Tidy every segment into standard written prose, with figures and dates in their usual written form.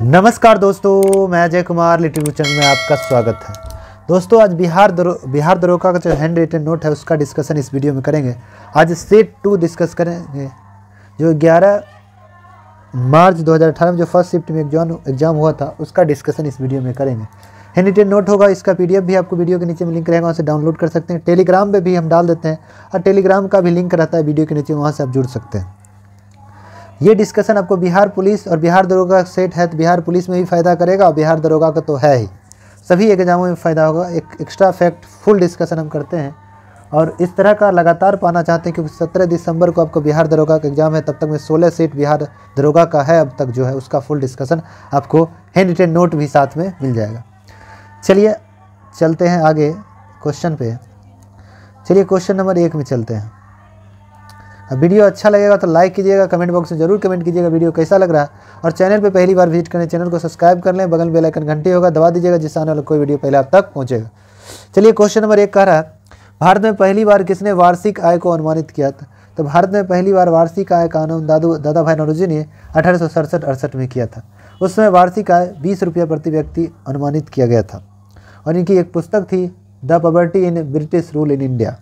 नमस्कार दोस्तों, मैं Ajay Kumar little book channel में आपका स्वागत है। दोस्तों, आज बिहार दरोगा का जो हैंड रिटन नोट है उसका डिस्कशन इस वीडियो में करेंगे। आज सेट 2 डिस्कस करेंगे जो 11 मार्च 2018 में जो फर्स्ट शिफ्ट में एग्जाम हुआ था उसका डिस्कशन इस वीडियो में करेंगे। हैंड रिटन नोट होगा, इसका PDF भी आपको वीडियो के नीचे में लिंक रहेगा, वहाँ से डाउनलोड कर सकते हैं। टेलीग्राम पे भी हम डाल देते हैं और टेलीग्राम का भी लिंक रहता है वीडियो के नीचे, वहाँ से आप जुड़ सकते हैं। ये डिस्कशन आपको बिहार पुलिस और बिहार दरोगा सेट है तो बिहार पुलिस में भी फ़ायदा करेगा और बिहार दरोगा का तो है ही, सभी एग्जामों में फ़ायदा होगा। एक एक्स्ट्रा फैक्ट फुल डिस्कशन हम करते हैं और इस तरह का लगातार पाना चाहते हैं क्योंकि 17 दिसंबर को आपको बिहार दरोगा का एग्जाम है। तब तक में 16 सेट बिहार दरोगा का है अब तक जो है, उसका फुल डिस्कशन आपको हैंड रिटन नोट भी साथ में मिल जाएगा। चलिए चलते हैं आगे क्वेश्चन पे। चलिए क्वेश्चन नंबर 1 में चलते हैं। वीडियो अच्छा लगेगा तो लाइक कीजिएगा, कमेंट बॉक्स में जरूर कमेंट कीजिएगा वीडियो कैसा लग रहा है, और चैनल पे पहली बार विजिट करें चैनल को सब्सक्राइब कर लें, बगल में बेल आइकन घंटी होगा दबा दीजिएगा जिससे आने वाला कोई वीडियो पहले आप तक पहुंचेगा। चलिए क्वेश्चन नंबर 1 कह रहा है, भारत में पहली बार किसने वार्षिक आय को अनुमानित किया था? तो भारत में पहली बार वार्षिक आय का अनुमान दादा भाई नौरोजी ने 1867-68 में किया था। उस समय वार्षिक आय 20 रुपया प्रति व्यक्ति अनुमानित किया गया था और इनकी एक पुस्तक थी the poverty in British rule in India.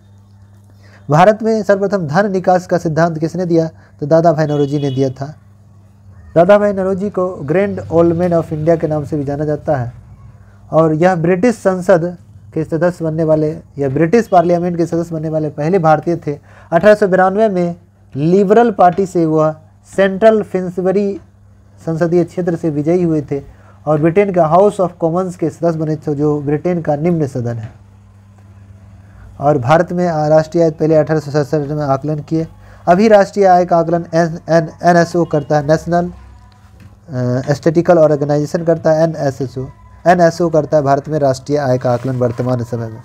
Bharat में सर्वप्रथम धन निकास का सिद्धांत किसने दिया? तो दादा भाई नौरोजी ने दिया था। दादा भाई नौरोजी को grand old man of India के नाम से भी जाना जाता है और यह ब्रिटिश संसद के सदस्य बनने वाले या ब्रिटिश पार्लियामेंट के सदस्य बनने वाले पहले भारतीय थे। 1892 में लिबरल पार्टी से वह सेंट्रल फिन्सबरी संसदीय क्षेत्र से विजयी हुए थे और ब्रिटेन का हाउस ऑफ कॉमन्स के सदस्य बने थे जो ब्रिटेन का निम्न सदन है। और भारत में राष्ट्रीय आय पहले 1867 में आकलन किए। अभी राष्ट्रीय आय का आकलन NSO करता है, नेशनल स्टैटिस्टिकल ऑर्गेनाइजेशन करता है। NSO करता है भारत में राष्ट्रीय आय का आकलन वर्तमान समय में।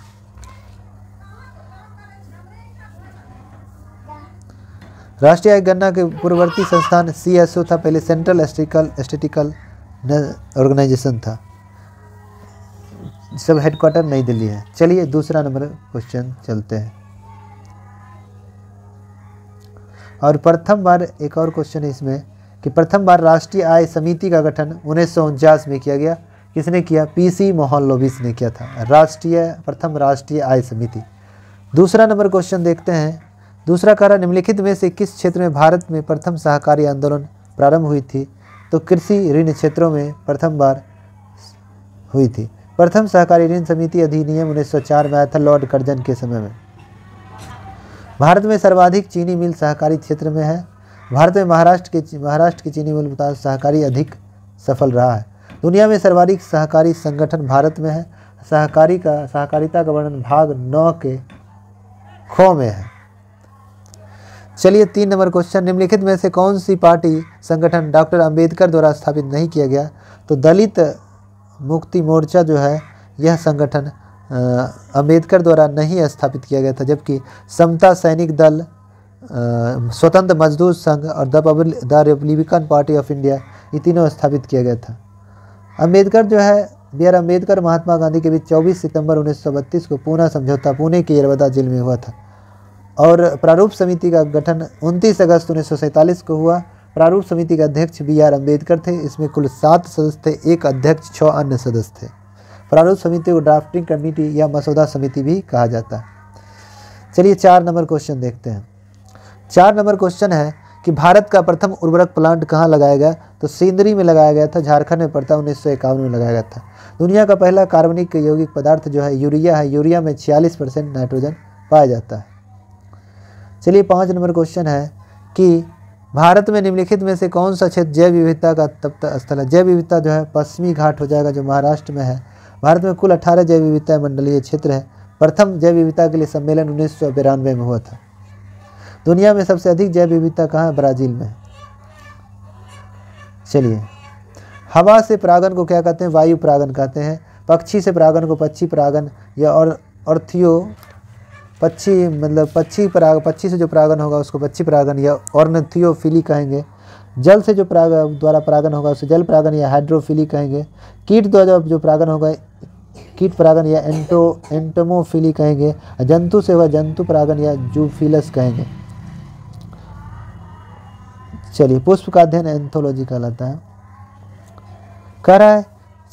राष्ट्रीय आय गणना के पूर्ववर्ती संस्थान CSO था, पहले सेंट्रल स्टैटिस्टिकल ऑर्गेनाइजेशन था, सब हेडक्वार्टर नई दिल्ली है। चलिए दूसरा नंबर क्वेश्चन चलते हैं। और प्रथम बार एक और क्वेश्चन है इसमें कि प्रथम बार राष्ट्रीय आय समिति का गठन 1949 में किया गया। किसने किया? PC मोहनलोविस ने किया था, प्रथम राष्ट्रीय आय समिति। दूसरा नंबर क्वेश्चन देखते हैं। दूसरा कह निम्नलिखित में से किस क्षेत्र में भारत में प्रथम सहकारी आंदोलन प्रारंभ हुई थी? तो कृषि ऋण क्षेत्रों में प्रथम बार हुई थी। प्रथम सहकारी ऋण समिति अधिनियम 1904 में आया था लॉर्ड कर्जन के समय में। भारत में सर्वाधिक चीनी मिल सहकारी क्षेत्र में है। भारत में महाराष्ट्र की चीनी मिल उत्पादन सहकारी अधिक सफल रहा है। दुनिया में सर्वाधिक सहकारी संगठन भारत में है। सहकारिता का वर्णन भाग 9 के ख में है। चलिए 3 नंबर क्वेश्चन, निम्नलिखित में से कौन सी पार्टी संगठन डॉक्टर अंबेडकर द्वारा स्थापित नहीं किया गया? तो दलित मुक्ति मोर्चा जो है यह संगठन अंबेडकर द्वारा नहीं स्थापित किया गया था, जबकि समता सैनिक दल, स्वतंत्र मजदूर संघ और the Republican party of India ये तीनों स्थापित किया गया था। अंबेडकर जो है B.R. अम्बेडकर महात्मा गांधी के बीच 24 सितंबर 1932 को पूना समझौता पुणे के यरवदा जेल में हुआ था और प्रारूप समिति का गठन 29 अगस्त 1947 को हुआ। प्रारूप समिति के अध्यक्ष B.R. अम्बेडकर थे। इसमें कुल 7 सदस्य थे, 1 अध्यक्ष, 6 अन्य सदस्य थे। प्रारूप समिति को ड्राफ्टिंग कमेटी या मसौदा समिति भी कहा जाता है। चलिए 4 नंबर क्वेश्चन देखते हैं। 4 नंबर क्वेश्चन है कि भारत का प्रथम उर्वरक प्लांट कहाँ लगाया गया? तो सिंदरी में लगाया गया था, झारखंड में पड़ता, 1951 में लगाया गया था। दुनिया का पहला कार्बनिक यौगिक पदार्थ जो है यूरिया है। यूरिया में 46% नाइट्रोजन पाया जाता है। चलिए 5 नंबर क्वेश्चन है कि भारत में निम्नलिखित में से कौन सा क्षेत्र जैव विविधता का तप्त स्थल है? जैव विविधता जो है पश्चिमी घाट हो जाएगा जो महाराष्ट्र में है। भारत में कुल 18 जैव विविधता मंडलीय क्षेत्र है। प्रथम जैव विविधता के लिए सम्मेलन 1992 में हुआ था। दुनिया में सबसे अधिक जैव विविधता कहाँ है? ब्राज़ील में। चलिए, हवा से परागन को क्या कहते हैं? वायु परागन कहते हैं। पक्षी से परागन को पक्षी परागन या ऑर्थियो पक्षी मतलब पक्षी से जो परागन होगा उसको पक्षी परागन या ऑर्निथियोफिली कहेंगे। जल से जो द्वारा परागन होगा उसे जल परागन या हाइड्रोफिली कहेंगे। कीट द्वारा जो परागन होगा कीट परागन या एंटोमोफिली कहेंगे। जंतु से हुआ जंतु परागन या जूफिलस कहेंगे। चलिए, पुष्प का अध्ययन एंथोलॉजी कहलाता है। कह रहा है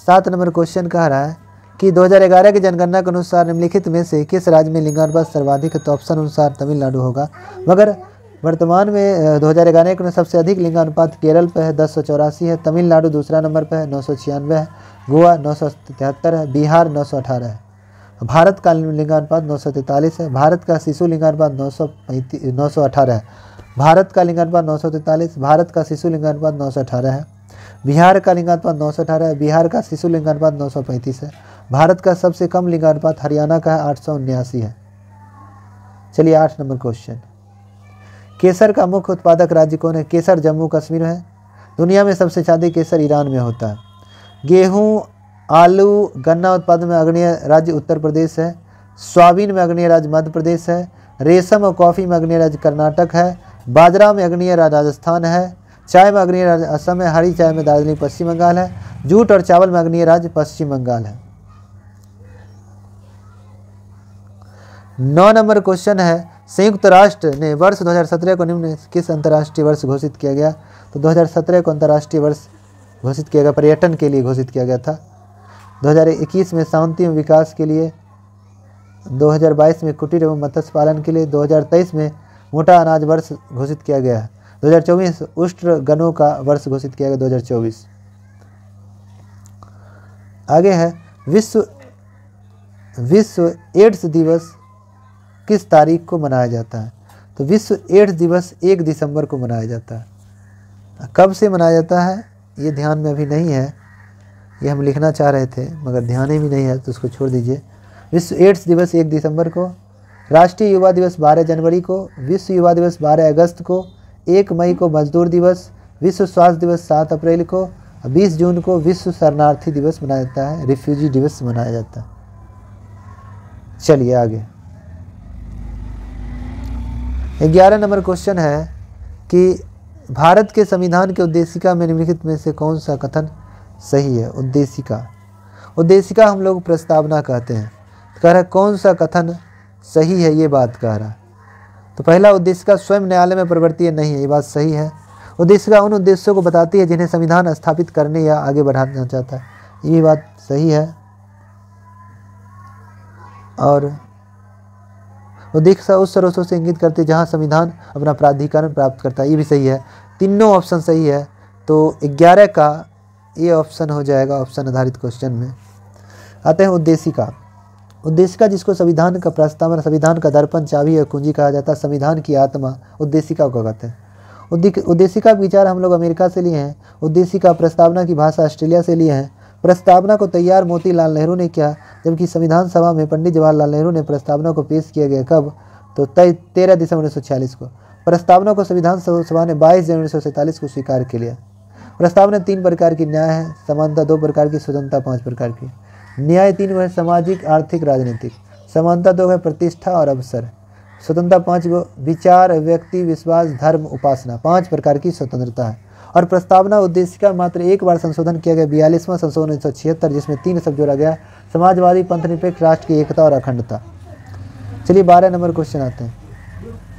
7 नंबर क्वेश्चन कह रहा है कि 2011 की जनगणना के अनुसार निम्नलिखित में से किस राज्य में लिंगानुपात सर्वाधिक है, तो ऑप्शन अनुसार तमिलनाडु होगा। मगर वर्तमान में 2011 के सबसे अधिक लिंगानुपात केरल पे है 1084 है, तमिलनाडु दूसरा नंबर पे है 996 है, गोवा 973 है, बिहार 918 है। भारत का लिंगानुपात 943 है, भारत का शिशु लिंगानुपात 918 है, भारत का लिंगानुपात 943, भारत का शिशु लिंगानुपात 918 है, बिहार का लिंगानुपात 918 है, बिहार का शिशु लिंगानुपात 935 है, भारत का सबसे कम लिंगानुपात हरियाणा का है 879 है। चलिए 8 नंबर क्वेश्चन, केसर का मुख्य उत्पादक राज्य कौन है? केसर जम्मू कश्मीर है। दुनिया में सबसे ज़्यादा केसर ईरान में होता है। गेहूं, आलू, गन्ना उत्पादन में अग्रणी राज्य उत्तर प्रदेश है, सोयाबीन में अग्रणी राज्य मध्य प्रदेश है, रेशम और कॉफ़ी में अग्रणी राज्य कर्नाटक है, बाजरा में अग्रणी राज्य राजस्थान है, चाय में अग्रणी राज्य असम है, हरी चाय में दार्जिलिंग पश्चिम बंगाल है, जूट और चावल में अग्रणी राज्य पश्चिम बंगाल है। 9 नंबर क्वेश्चन है, संयुक्त राष्ट्र ने वर्ष 2017 को निम्न किस अंतर्राष्ट्रीय वर्ष घोषित किया गया? तो 2017 को अंतर्राष्ट्रीय वर्ष घोषित किया गया, पर्यटन के लिए घोषित किया गया था। 2021 में शांति एवं विकास के लिए, 2022 में कुटीर एवं मत्स्य पालन के लिए, 2023 में मोटा अनाज वर्ष घोषित किया गया है, 2024 उष्ण गन्नों का वर्ष घोषित किया गया 2024। आगे है विश्व एड्स दिवस किस तारीख को मनाया जाता है? तो विश्व एड्स दिवस 1 दिसंबर को मनाया जाता है। कब से मनाया जाता है ये ध्यान में अभी नहीं है, ये हम लिखना चाह रहे थे मगर ध्यान ही नहीं है तो उसको छोड़ दीजिए। विश्व एड्स दिवस 1 दिसंबर को, राष्ट्रीय युवा दिवस 12 जनवरी को, विश्व युवा दिवस 12 अगस्त को, 1 मई को मजदूर दिवस, विश्व स्वास्थ्य दिवस 7 अप्रैल को, 20 जून को विश्व शरणार्थी दिवस मनाया जाता है, रिफ्यूजी दिवस मनाया जाता है। चलिए आगे 11 नंबर क्वेश्चन है कि भारत के संविधान के उद्देशिका में निम्नलिखित में से कौन सा कथन सही है? उद्देशिका हम लोग प्रस्तावना कहते हैं। कह रहा है कौन सा कथन सही है, ये बात कह रहा है। तो पहला, उद्देशिका स्वयं न्यायालय में प्रवर्तीय नहीं है, ये बात सही है। उद्देशिका उन उद्देश्यों को बताती है जिन्हें संविधान स्थापित करने या आगे बढ़ाना चाहता है, ये बात सही है। और उद्देशिका उस स्रोतों से इंगित करती है जहाँ संविधान अपना प्राधिकरण प्राप्त करता है, ये भी सही है। तीनों ऑप्शन सही है, तो 11 का ये ऑप्शन हो जाएगा ऑप्शन आधारित क्वेश्चन में। आते हैं उद्देशिका जिसको संविधान का प्रस्तावना, संविधान का दर्पण, चाबी और कुंजी कहा जाता है, संविधान की आत्मा उद्देशिका को कहते हैं। उद्देशिका विचार हम लोग अमेरिका से लिए हैं, उद्देशिका प्रस्तावना की भाषा ऑस्ट्रेलिया से लिए हैं। प्रस्तावना को तैयार मोतीलाल नेहरू ने किया, जबकि संविधान सभा में पंडित जवाहरलाल नेहरू ने प्रस्तावना को पेश किया गया कब? तो 13 दिसंबर 1946 को। प्रस्तावना को संविधान सभा ने 22 जनवरी 1947 को स्वीकार कर लिया। प्रस्तावना 3 प्रकार की न्याय है, समानता 2 प्रकार की, स्वतंत्रता 5 प्रकार की। न्याय 3 है, सामाजिक, आर्थिक, राजनीतिक। समानता 2 है, प्रतिष्ठा और अवसर। स्वतंत्रता 5 गो, विचार, व्यक्ति, विश्वास, धर्म, उपासना। 5 प्रकार की स्वतंत्रता है। और प्रस्तावना उद्देशिका मात्र एक बार संशोधन किया गया, 42वां संशोधन 1976, जिसमें 3 शब्द जोड़ा गया, समाजवादी, पंथनिरपेक्ष, राष्ट्र की एकता और अखंडता। चलिए 12 नंबर क्वेश्चन आते हैं।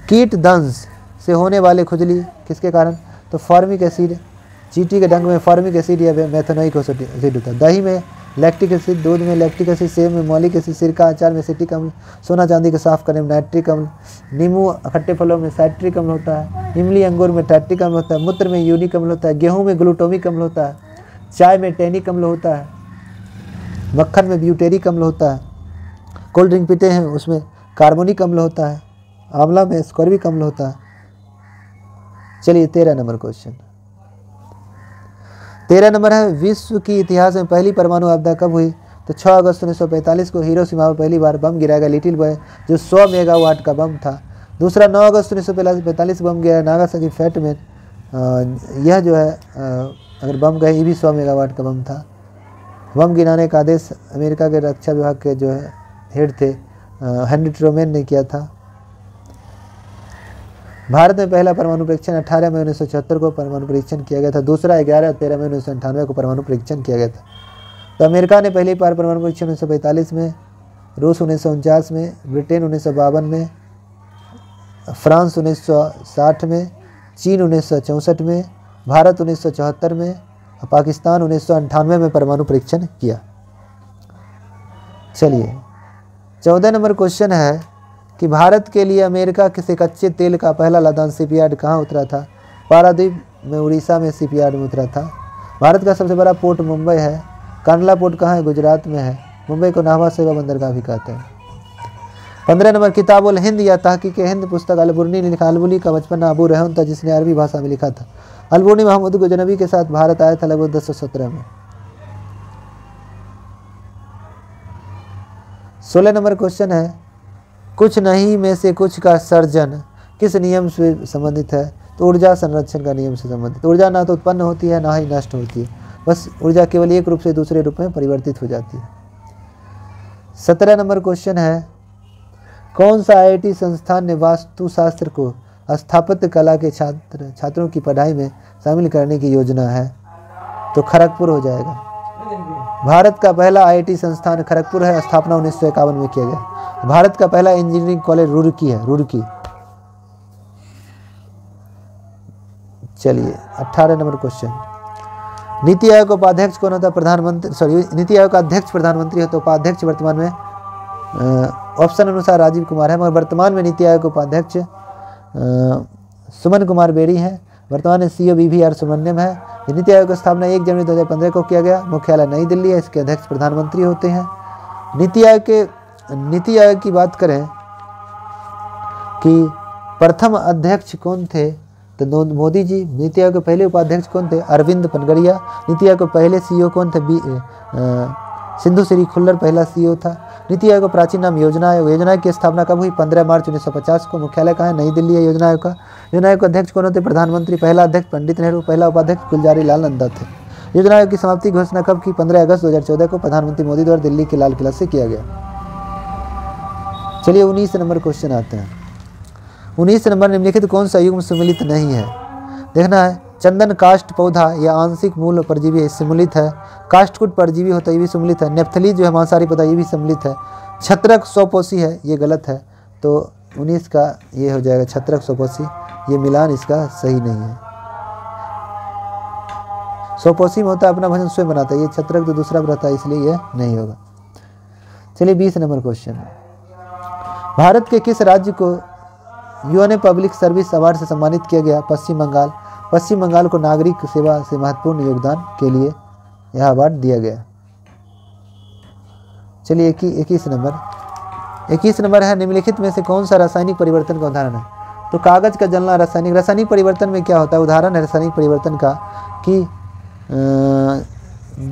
कीट दंश से होने वाले खुजली किसके कारण? तो फॉर्मिक एसिड, चींटी के डंक में फॉर्मिक एसिड या मेथनोइक एसिड होता है। दही में लैक्टिक एसिड, दूध में लैक्टिक एसिड, सेब में मौलिक एसिड, सिरका अचार में एसिटिक अम्ल, सोना चांदी को साफ करने में नाइट्रिक अम्ल, नींबू खट्टे फलों में साइट्रिक अम्ल होता है, इमली अंगूर में टैट्रिक अम्ल होता है, मूत्र में यूनिक अम्ल होता है, गेहूं में ग्लूटोमिक अम्ल होता है, चाय में टैनिक अम्ल होता है, मक्खन में ब्यूटेरिक अम्ल होता है, कोल्ड ड्रिंक पीते हैं उसमें कार्बोनिक अम्ल होता है, आंवला में स्कॉर्बिक अम्ल होता है। चलिए 13 नंबर क्वेश्चन। 13 नंबर है, विश्व की इतिहास में पहली परमाणु आपदा कब हुई? तो 6 अगस्त 1945 को हिरोशिमा पर पहली बार बम गिराया गया, लिटिल बॉय, जो 100 मेगावाट का बम था। दूसरा 9 अगस्त 1945 बम गिराया नागासाकी फैट में, यह जो है अगर बम गए ये भी 100 मेगावाट का बम था। बम गिराने का आदेश अमेरिका के रक्षा विभाग के जो है हेड थे हेनरी ट्रूमैन ने किया था। भारत में पहला परमाणु परीक्षण 18 मई 1976 को परमाणु परीक्षण किया गया था। दूसरा 11 और 13 मई 1998 को परमाणु परीक्षण किया गया था। तो अमेरिका ने पहली बार परमाणु परीक्षण 1945 में, रूस 1949 में, ब्रिटेन 1952 में, फ्रांस 1960 में, चीन 1964 में, भारत 1974 में पाकिस्तान 1998 में परमाणु परीक्षण किया। चलिए 14 नंबर क्वेश्चन है कि भारत के लिए अमेरिका से कच्चे तेल का पहला लदान शिपयार्ड कहाँ उतरा था? पारादीप में, उड़ीसा में शिपयार्ड में उतरा था। भारत का सबसे बड़ा पोर्ट मुंबई है। कांडला पोर्ट कहाँ है? गुजरात में है। मुंबई को नाहवा सेवा बंदरगाह भी कहते हैं। 15 नंबर किताबुल हिंद या तहकीक हिंद पुस्तक अलबुर्नी ने लिखा। अलबुर्नी का बचपन अबू रेहन था जिसने अरबी भाषा में लिखा था। अलबुर्नी महमूद गजनबी के साथ भारत आया था लगभग 1017 में। 16 नंबर क्वेश्चन है कुछ नहीं में से कुछ का सर्जन किस नियम से संबंधित है? तो ऊर्जा संरक्षण का नियम से संबंधित। ऊर्जा ना तो उत्पन्न होती है ना ही नष्ट होती है, बस ऊर्जा केवल एक रूप से दूसरे रूप में परिवर्तित हो जाती है। 17 नंबर क्वेश्चन है कौन सा IIT संस्थान ने वास्तुशास्त्र को स्थापत्य कला के छात्रों की पढ़ाई में शामिल करने की योजना है? तो खड़गपुर हो जाएगा। भारत का पहला IIT संस्थान खड़गपुर है। स्थापना 1951 में किया गया। भारत का पहला इंजीनियरिंग कॉलेज रुड़की है। रुड़की। चलिए 18 नंबर क्वेश्चन नीति आयोग का उपाध्यक्ष कौन होता है? प्रधानमंत्री, नीति आयोग का अध्यक्ष प्रधानमंत्री है। तो उपाध्यक्ष वर्तमान में ऑप्शन अनुसार राजीव कुमार है, मगर वर्तमान में नीति आयोग के उपाध्यक्ष सुमन कुमार बेरी हैं। वर्तमान में CEO BVR सुब्रमण्यम है। नीति आयोग की स्थापना 1 जनवरी 2015 को किया गया। मुख्यालय नई दिल्ली है। इसके अध्यक्ष प्रधानमंत्री होते हैं। नीति आयोग की बात करें कि प्रथम अध्यक्ष कौन थे? तो मोदी जी। नीति आयोग के पहले उपाध्यक्ष कौन थे? अरविंद पनगड़िया। नीति आयोग के पहले CEO कौन थे? सिंधु श्री खुल्लर पहला CEO था। नीति आयोग का प्राचीन नाम योजना आयोग। योजना आयोग की स्थापना कब हुई? 15 मार्च 1950 को। मुख्यालय कहाँ है? नई दिल्ली है योजना आयोग का। योजना आयोग के अध्यक्ष कौन होते? प्रधानमंत्री। पहला अध्यक्ष पंडित नेहरू, पहला उपाध्यक्ष गुलजारी लाल नंदा थे। योजना आयोग की समाप्ति की घोषणा कब की? 15 अगस्त 2014 को प्रधानमंत्री मोदी द्वारा दिल्ली के लाल किला से किया गया। चलिए 19 नंबर क्वेश्चन आते हैं। 19 नंबर निम्नलिखित कौन सा युग्म सम्मिलित नहीं है? देखना है। चंदन काष्ठ पौधा या आंशिक मूल परजीवी है, सम्मिलित है। काष्ठकुट परजीवी होता है, ये भी सम्मिलित है। नेफ्थली जो है मांसाहारी पौधा, ये भी सम्मिलित है। छत्रक स्वपोषी है, ये गलत है। तो 19 का ये हो जाएगा छत्रक स्वपोषी। ये मिलान इसका सही नहीं है। स्वपोषी में होता है अपना भोजन स्वयं बनाता है, ये छत्रक तो दूसरा रहता है, इसलिए यह नहीं होगा। चलिए 20 नंबर क्वेश्चन। भारत के किस राज्य को UN पब्लिक सर्विस अवार्ड से सम्मानित किया गया? पश्चिम बंगाल। पश्चिम बंगाल को नागरिक सेवा से महत्वपूर्ण योगदान के लिए यह अवार्ड दिया गया। चलिए 21 नंबर है निम्नलिखित में से कौन सा रासायनिक परिवर्तन का उदाहरण है? तो कागज का जलना रासायनिक परिवर्तन में क्या होता है? उदाहरण है रासायनिक परिवर्तन का कि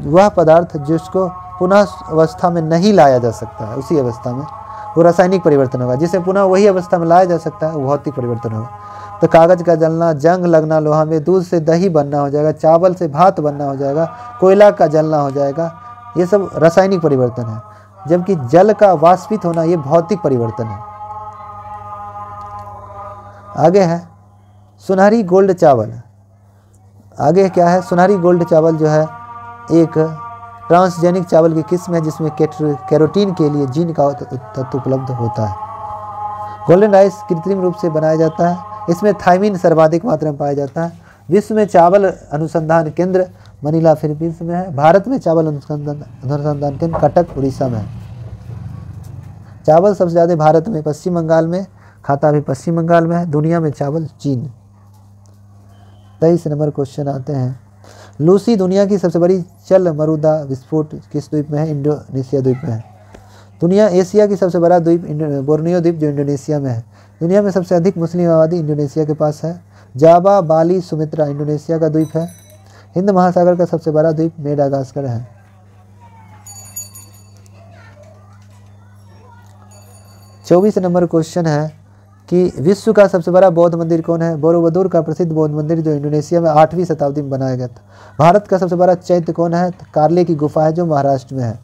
वह पदार्थ जिसको पुनः अवस्था में नहीं लाया जा सकता है, उसी अवस्था में वो रासायनिक परिवर्तन होगा। जिसे पुनः वही अवस्था में लाया जा सकता है वो भौतिक परिवर्तन होगा। तो कागज का जलना, जंग लगना लोहा में, दूध से दही बनना हो जाएगा, चावल से भात बनना हो जाएगा, कोयला का जलना हो जाएगा, ये सब रासायनिक परिवर्तन है। जबकि जल का वाष्पित होना ये भौतिक परिवर्तन है। आगे है सुनहरी गोल्ड चावल। आगे क्या है? सुनहरी गोल्ड चावल जो है एक ट्रांसजेनिक चावल की किस्म है जिसमें कैरोटीन के लिए जीन का तत्व उपलब्ध होता है। गोल्डन राइस कृत्रिम रूप से बनाया जाता है। इसमें थायमिन सर्वाधिक मात्रा में पाया जाता है। विश्व में चावल अनुसंधान केंद्र मनीला फिलीपींस में है। भारत में चावल अनुसंधान केंद्र कटक उड़ीसा में है। चावल सबसे ज़्यादा भारत में, पश्चिम बंगाल में, खाता भी पश्चिम बंगाल में है। दुनिया में चावल चीन। 23 नंबर क्वेश्चन आते हैं। लूसी दुनिया की सबसे बड़ी चल मरुदा विस्फोट किस द्वीप में है? इंडोनेशिया द्वीप में है। दुनिया एशिया की सबसे बड़ा द्वीप बोर्नियो द्वीप जो इंडोनेशिया में है। दुनिया में सबसे अधिक मुस्लिम आबादी इंडोनेशिया के पास है। जावा, बाली, सुमित्रा इंडोनेशिया का द्वीप है। हिंद महासागर का सबसे बड़ा द्वीप मेडागास्कर है। चौबीस नंबर क्वेश्चन है कि विश्व का सबसे बड़ा बौद्ध मंदिर कौन है? बोरोबुदुर का प्रसिद्ध बौद्ध मंदिर जो इंडोनेशिया में 8वीं शताब्दी में बनाया गया था। भारत का सबसे बड़ा चैत्य कौन है? कार्ले की गुफा है जो महाराष्ट्र में है।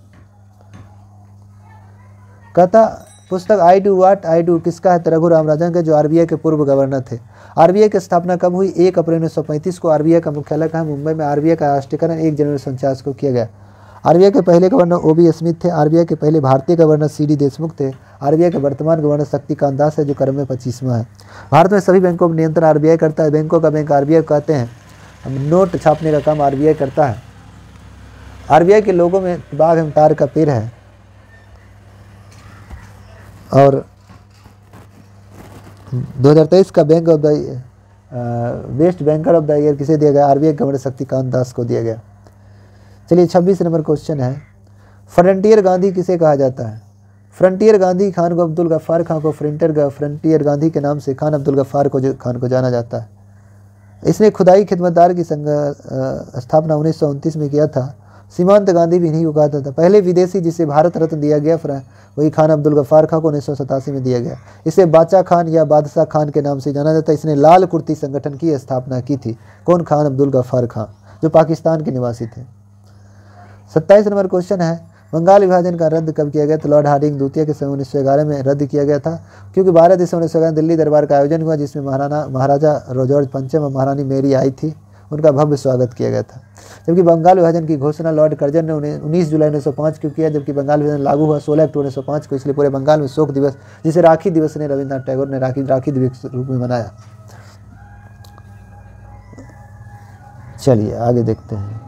कथा पुस्तक I do what I do किसका है? रघु राम राजन का, जो RBI के पूर्व गवर्नर थे। RBI की स्थापना कब हुई? 1 अप्रैल 1935 को। RBI का मुख्यालय कहाँ? मुंबई में। RBI का राष्ट्रीयकरण 1 जनवरी 1949 को किया गया। RBI के पहले गवर्नर OB स्मिथ थे। RBI के पहले भारतीय गवर्नर CD देशमुख थे। RBI के वर्तमान गवर्नर शक्तिकांत दास है जो क्रम में 25वां है। भारत में सभी बैंकों पर नियंत्रण RBI करता है। बैंकों का बैंक RBI कहते हैं। अब नोट छापने का काम आरबीआई करता है। आरबीआई के लोगों में बाघ एवं तार का पेड़ है और 2023 का bank of the best banker of the year किसे दिया गया? आरबीआई गवर्नर शक्तिकांत दास को दिया गया। चलिए 26 नंबर क्वेश्चन है, फ्रंटियर गांधी किसे कहा जाता है? फ्रंटियर गांधी खान को अब्दुल गफ्फार खान को फ्रंटियर गांधी के नाम से खान अब्दुल गफ्फार खान को जाना जाता है। इसने खुदाई खिदमतदार की स्थापना 1929 में किया था। सीमांत गांधी भी इन्हीं को कहा था। पहले विदेशी जिसे भारत रत्न दिया गया वही खान अब्दुल गफ्फार खान को 1987 में दिया गया। इसे बाचा खान या बादशाह खान के नाम से जाना जाता है। इसने लाल कुर्ती संगठन की स्थापना की थी। कौन? खान अब्दुल गफ्फार खान, जो पाकिस्तान के निवासी थे। 27 नंबर क्वेश्चन है, बंगाल विभाजन का रद्द कब किया गया? तो लॉर्ड हार्डिंग द्वितीय के समय 1911 में रद्द किया गया था, क्योंकि 12 दिसंबर 1911 दिल्ली दरबार का आयोजन हुआ, जिसमें महाराजा जॉर्ज पंचम और महारानी मेरी आई थी। उनका भव्य स्वागत किया गया था। जबकि बंगाल विभाजन की घोषणा लॉर्ड कर्जन ने 19 जुलाई 1905 को किया, जबकि बंगाल विभाजन लागू हुआ 16 अक्टूबर 1905 को। इसलिए पूरे बंगाल में शोक दिवस, जिसे राखी दिवस ने रविन्द्रनाथ टैगोर ने राखी दिवस के रूप में मनाया। चलिए आगे देखते हैं।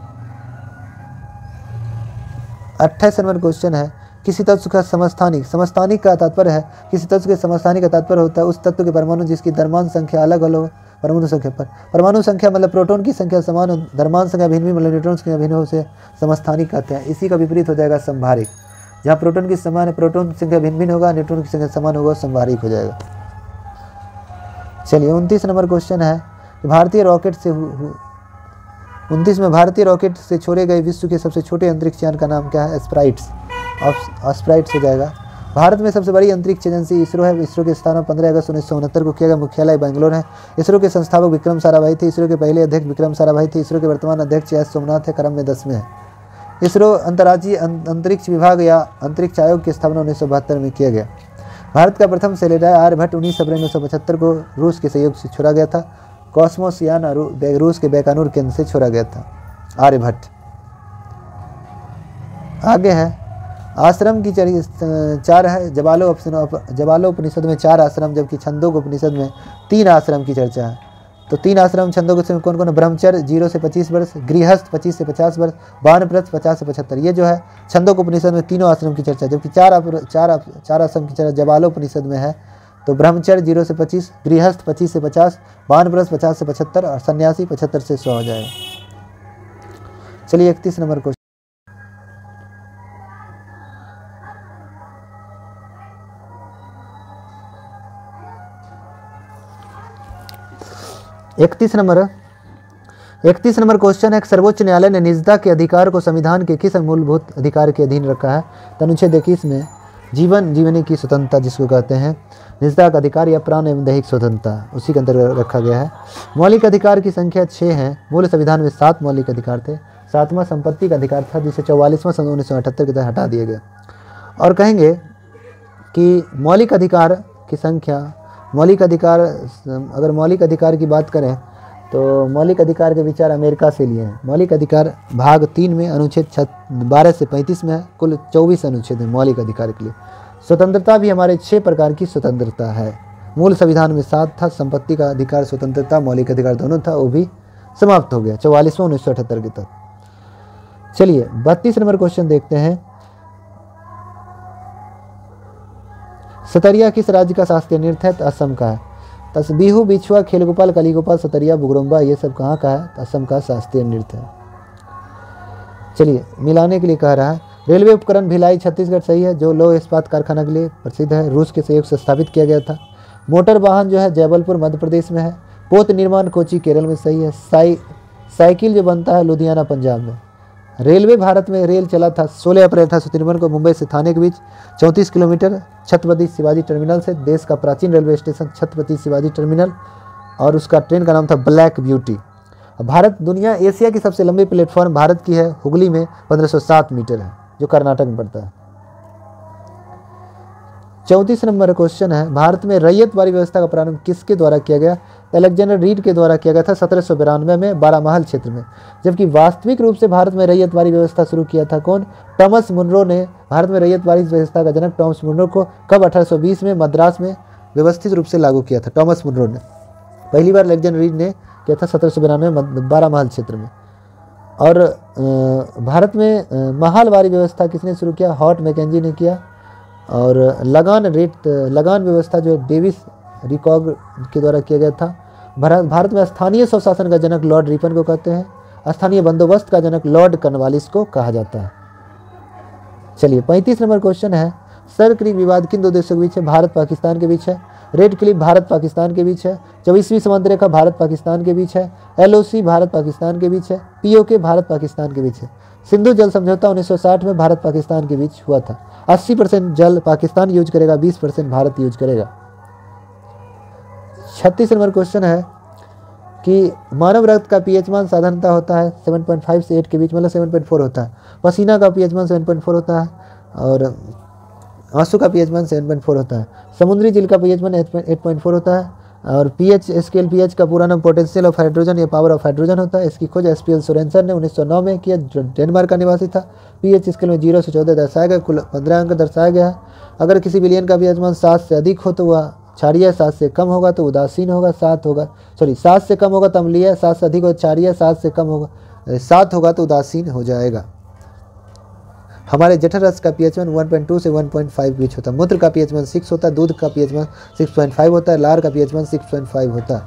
28 नंबर क्वेश्चन है, किसी तत्व का समस्थानिक का तात्पर्य है, किसी तत्व के समस्थानिक का तात्पर्य होता है उस तत्व के परमाणु जिसकी द्रव्यमान संख्या अलग अलग हो परमाणु संख्या पर। परमाणु संख्या मतलब प्रोटॉन की संख्या समान हो, द्रव्यमान संख्या भिन्न मतलब न्यूट्रॉन की संख्या भिन्न हो, उसे समस्थानिक कहते हैं। इसी का विपरीत हो जाएगा संभारिक। जहाँ प्रोटॉन की समान है, प्रोटॉन संख्या भिन्न होगा, न्यूट्रॉन की संख्या समान होगा, संभारिक हो जाएगा। चलिए 29 नंबर क्वेश्चन है, भारतीय रॉकेट से 29 में भारतीय रॉकेट से छोड़े गए विश्व के सबसे छोटे अंतरिक्ष यान का नाम क्या है? स्प्राइट्स हो जाएगा। भारत में सबसे बड़ी अंतरिक्ष एजेंसी इसरो है। इसरो के स्थापना 15 अगस्त 1969 को किया गया। मुख्यालय बेंगलोर है। इसरो के संस्थापक विक्रम साराभाई थे। इसरो के पहले अध्यक्ष विक्रम साराभाई थे। इसरो के वर्तमान अध्यक्ष एस सोमनाथ है, क्रम में 10वें है। इसरो अंतर्राज्यीय अंतरिक्ष विभाग या अंतरिक्ष आयोग की स्थापना 1972 में किया गया। भारत का प्रथम सैटेलाइट आर्यभट्ट 19 अप्रैल 1975 को रूस के सहयोग से छोड़ा गया था। कॉस्मोस यान रूस के बैकानूर केंद्र से छोड़ा गया था आर्यभट्ट। आगे है, आश्रम की 4 है। जबालोपनिषद में 4 आश्रम, जबकि छंदोग उपनिषद में 3 आश्रम की चर्चा है। तो 3 आश्रम छंदोग में कौन कौन है? ब्रह्मचर्य 0 से 25 वर्ष, गृहस्थ 25 से 50 वर्ष, वानप्रस्थ 50 से 75। ये जो है छंदोग उपनिषद में तीनों आश्रम की चर्चा, जबकि 4 आश्रम की चर्चा जबालोपनिषद में है। तो ब्रह्मचर्य 0 से 25, गृहस्थ 25 से 50, वानप्रस्थ 50 से 75 और सन्यासी 75 से 100 हो जाएगा। चलिए 31 नंबर क्वेश्चन, 31 नंबर क्वेश्चन है, सर्वोच्च न्यायालय ने निजता के अधिकार को संविधान के किस मूलभूत अधिकार के अधीन रखा है? तो अनुच्छेद 21 में जीने की स्वतंत्रता, जिसको कहते हैं निजता का अधिकार या प्राण एवं दैहिक स्वतंत्रता, उसी के अंतर्गत रखा गया है। मौलिक अधिकार की संख्या 6 है। मूल संविधान में 7 मौलिक अधिकार थे। 7वां संपत्ति का अधिकार था, जिसे 44वां सन 1978 के तहत हटा दिया गया। और कहेंगे कि मौलिक अधिकार की संख्या, अगर मौलिक अधिकार की बात करें तो मौलिक अधिकार के विचार अमेरिका से लिए हैं। मौलिक अधिकार भाग 3 में अनुच्छेद 12 से 35 में है। कुल 24 अनुच्छेद हैं मौलिक अधिकार के लिए। स्वतंत्रता भी हमारे 6 प्रकार की स्वतंत्रता है। मूल संविधान में 7 था। संपत्ति का अधिकार, स्वतंत्रता, मौलिक अधिकार दोनों था, वो भी समाप्त हो गया 44वां 1978 के तहत। चलिए 32 नंबर क्वेश्चन देखते हैं, सतरिया किस राज्य का शास्त्रीय नृत्य है? तो असम का है। बिहू, बिछुआ, खेलगोपाल, कलीगोपाल, सतरिया, बुगरुम्बा, ये सब कहाँ का है? तो असम का शास्त्रीय नृत्य है। चलिए मिलाने के लिए कह रहा है, रेलवे उपकरण भिलाई छत्तीसगढ़ सही है, जो लौह इस्पात कारखाना के लिए प्रसिद्ध है, रूस के सहयोग से स्थापित किया गया था। मोटर वाहन जो है जबलपुर मध्य प्रदेश में है। पोत निर्माण कोची केरल में सही है। साइकिल जो बनता है लुधियाना पंजाब में। रेलवे भारत में रेल चला था 16 अप्रैल 1853 को मुंबई से थाने के बीच 34 किलोमीटर छत्रपति शिवाजी टर्मिनल से। देश का प्राचीन railway station Chhatrapati Shivaji terminal, और उसका ट्रेन का नाम था ब्लैक ब्यूटी। भारत दुनिया एशिया की सबसे लंबी प्लेटफॉर्म भारत की है, हुगली में 1507 मीटर है, जो कर्नाटक में पड़ता है। 34 नंबर क्वेश्चन है, भारत में रैयतवाड़ी व्यवस्था का प्रारंभ किसके द्वारा किया गया? अलेक्जेंडर रीड के द्वारा किया गया था 1792 में बारामहल क्षेत्र में। जबकि वास्तविक रूप से भारत में रैयतवाड़ी व्यवस्था शुरू किया था कौन? टॉमस मुनरो ने। भारत में रैयतवाड़ी व्यवस्था का जनक टॉमस मुनरो को कब? 1820 में मद्रास में व्यवस्थित रूप से लागू किया था टॉमस मुनरो ने। पहली बार अलेक्जेंडर रीड ने किया था 1792 में बारामहल क्षेत्र में। और भारत में महालवारी व्यवस्था किसने शुरू किया? हॉट मैकेंजी ने किया। और लगान व्यवस्था जो डेविस रिकॉग के द्वारा किया गया था। भारत में स्थानीय स्वशासन का जनक लॉर्ड रिपन को कहते हैं। स्थानीय बंदोबस्त का जनक लॉर्ड कॉर्नवालिस को कहा जाता है। चलिए 35 नंबर क्वेश्चन है, सर क्रीक विवाद किन दो देशों के बीच है? भारत पाकिस्तान के बीच है। रेड क्लिफ भारत पाकिस्तान के बीच है। 24वीं समुद्र रेखा भारत पाकिस्तान के बीच है। LOC भारत पाकिस्तान के बीच है। POK भारत पाकिस्तान के बीच है। सिंधु जल समझौता 1960 में भारत पाकिस्तान के बीच हुआ था। 80% जल पाकिस्तान यूज करेगा, 20% भारत यूज करेगा। 36 नंबर क्वेश्चन है कि मानव रक्त का pH मान साधारणतः होता है 7.5 से 8 के बीच, मतलब 7.4 होता है। पसीना का pH मान 7.4 होता है और आंसू का pH मान 7.4 होता है। समुद्री जल का pH मान 8.4 होता है। और pH स्केल pH का पूरा नाम पोटेंशियल ऑफ हाइड्रोजन या पावर ऑफ हाइड्रोजन होता है। इसकी खोज SPL सोरेनसन ने 1909 में किया, जो डेनमार्क का निवासी था। pH स्केल में 0 से 14 दर्शाया गया, कुल 15 अंक दर्शाया गया है। अगर किसी विलयन का pH मान 7 से अधिक हो तो वह क्षारीय, 7 से कम होगा तो उदासीन होगा, 7 से कम होगा तो अम्लीय, 7 से अधिक हो क्षारीय, 7 से कम होगा 7 होगा तो उदासीन हो जाएगा। हमारे जठर रस का pH मान 1.2 से 1.5 बीच होता है। मूत्र का pH मान 6 होता है। दूध का pH मान 6.5 होता है। लार का pH मान 6.5 होता है।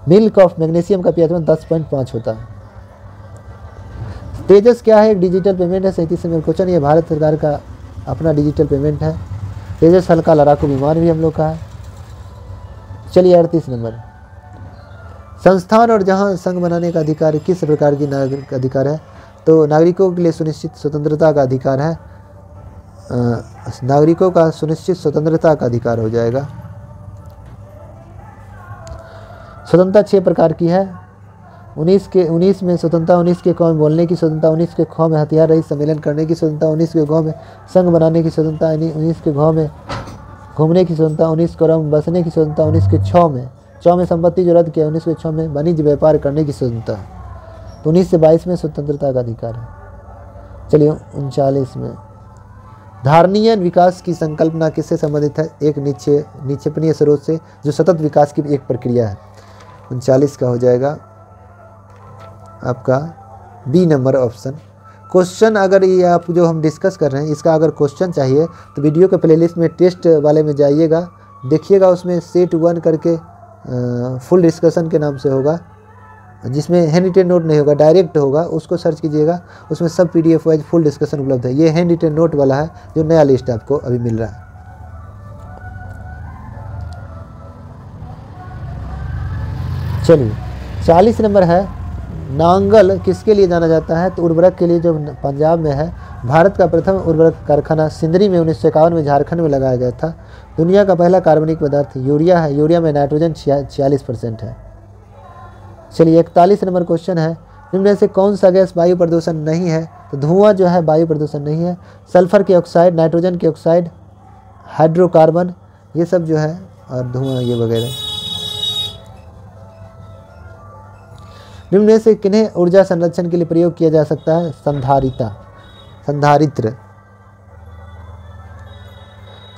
मिल्क ऑफ मैग्नीशियम का pH मान 10.5 होता है। तेजस क्या है? एक डिजिटल पेमेंट है। 37 नंबर क्वेश्चन, ये भारत सरकार का अपना डिजिटल पेमेंट है। तेजस हल्का लड़ाकू विमान भी हम लोग का है। चलिए 38 नंबर, संस्थान और जहां संघ बनाने का अधिकार किस प्रकार की नागरिक अधिकार है? तो नागरिकों के लिए सुनिश्चित स्वतंत्रता का अधिकार है। नागरिकों का सुनिश्चित स्वतंत्रता का अधिकार हो जाएगा। स्वतंत्रता 6 प्रकार की है। 19 में स्वतंत्रता, 19 के ख में बोलने की स्वतंत्रता, 19 के ख में हथियार रहित सम्मेलन करने की स्वतंत्रता, 19 के घ में संघ बनाने की स्वतंत्रता, 19 के घ में घूमने की स्वतंत्रता, 19 के र में बसने की स्वतंत्रता, 19 के छ में संपत्ति जो रद्द किया, 19 के 6 में वाणिज्य व्यापार करने की स्वतंत्रता है। 19 से 22 में स्वतंत्रता का अधिकार है। चलिए 39 में, धारणीय विकास की संकल्पना किससे संबंधित है? एक निक्षेपणीय स्रोत से, जो सतत विकास की एक प्रक्रिया है। 39 का हो जाएगा आपका बी नंबर ऑप्शन। क्वेश्चन अगर ये आप जो हम डिस्कस कर रहे हैं इसका अगर क्वेश्चन चाहिए तो वीडियो के प्लेलिस्ट में टेस्ट वाले में जाइएगा, देखिएगा, उसमें सेट 1 करके फुल डिस्कशन के नाम से होगा, जिसमें हैंड रिटेन नोट नहीं होगा, डायरेक्ट होगा, उसको सर्च कीजिएगा। उसमें सब PDF वाइज फुल डिस्कशन उपलब्ध है। ये हैंड रिटेन नोट वाला है जो नया लिस्ट आपको अभी मिल रहा है। चलिए 40 नंबर है, नांगल किसके लिए जाना जाता है? तो उर्वरक के लिए, जो पंजाब में है। भारत का प्रथम उर्वरक कारखाना सिंदरी में 1951 में झारखंड में लगाया गया था। दुनिया का पहला कार्बनिक पदार्थ यूरिया है। यूरिया में नाइट्रोजन 46% है। चलिए 41 नंबर क्वेश्चन है, निम्न में से कौन सा गैस वायु प्रदूषण नहीं है? तो धुआं जो है वायु प्रदूषण नहीं है। सल्फर के ऑक्साइड, नाइट्रोजन के ऑक्साइड, हाइड्रोकार्बन, ये सब जो है, और धुआं ये वगैरह। निम्न में से किन्हें ऊर्जा संरक्षण के लिए प्रयोग किया जा सकता है? संधारित्र।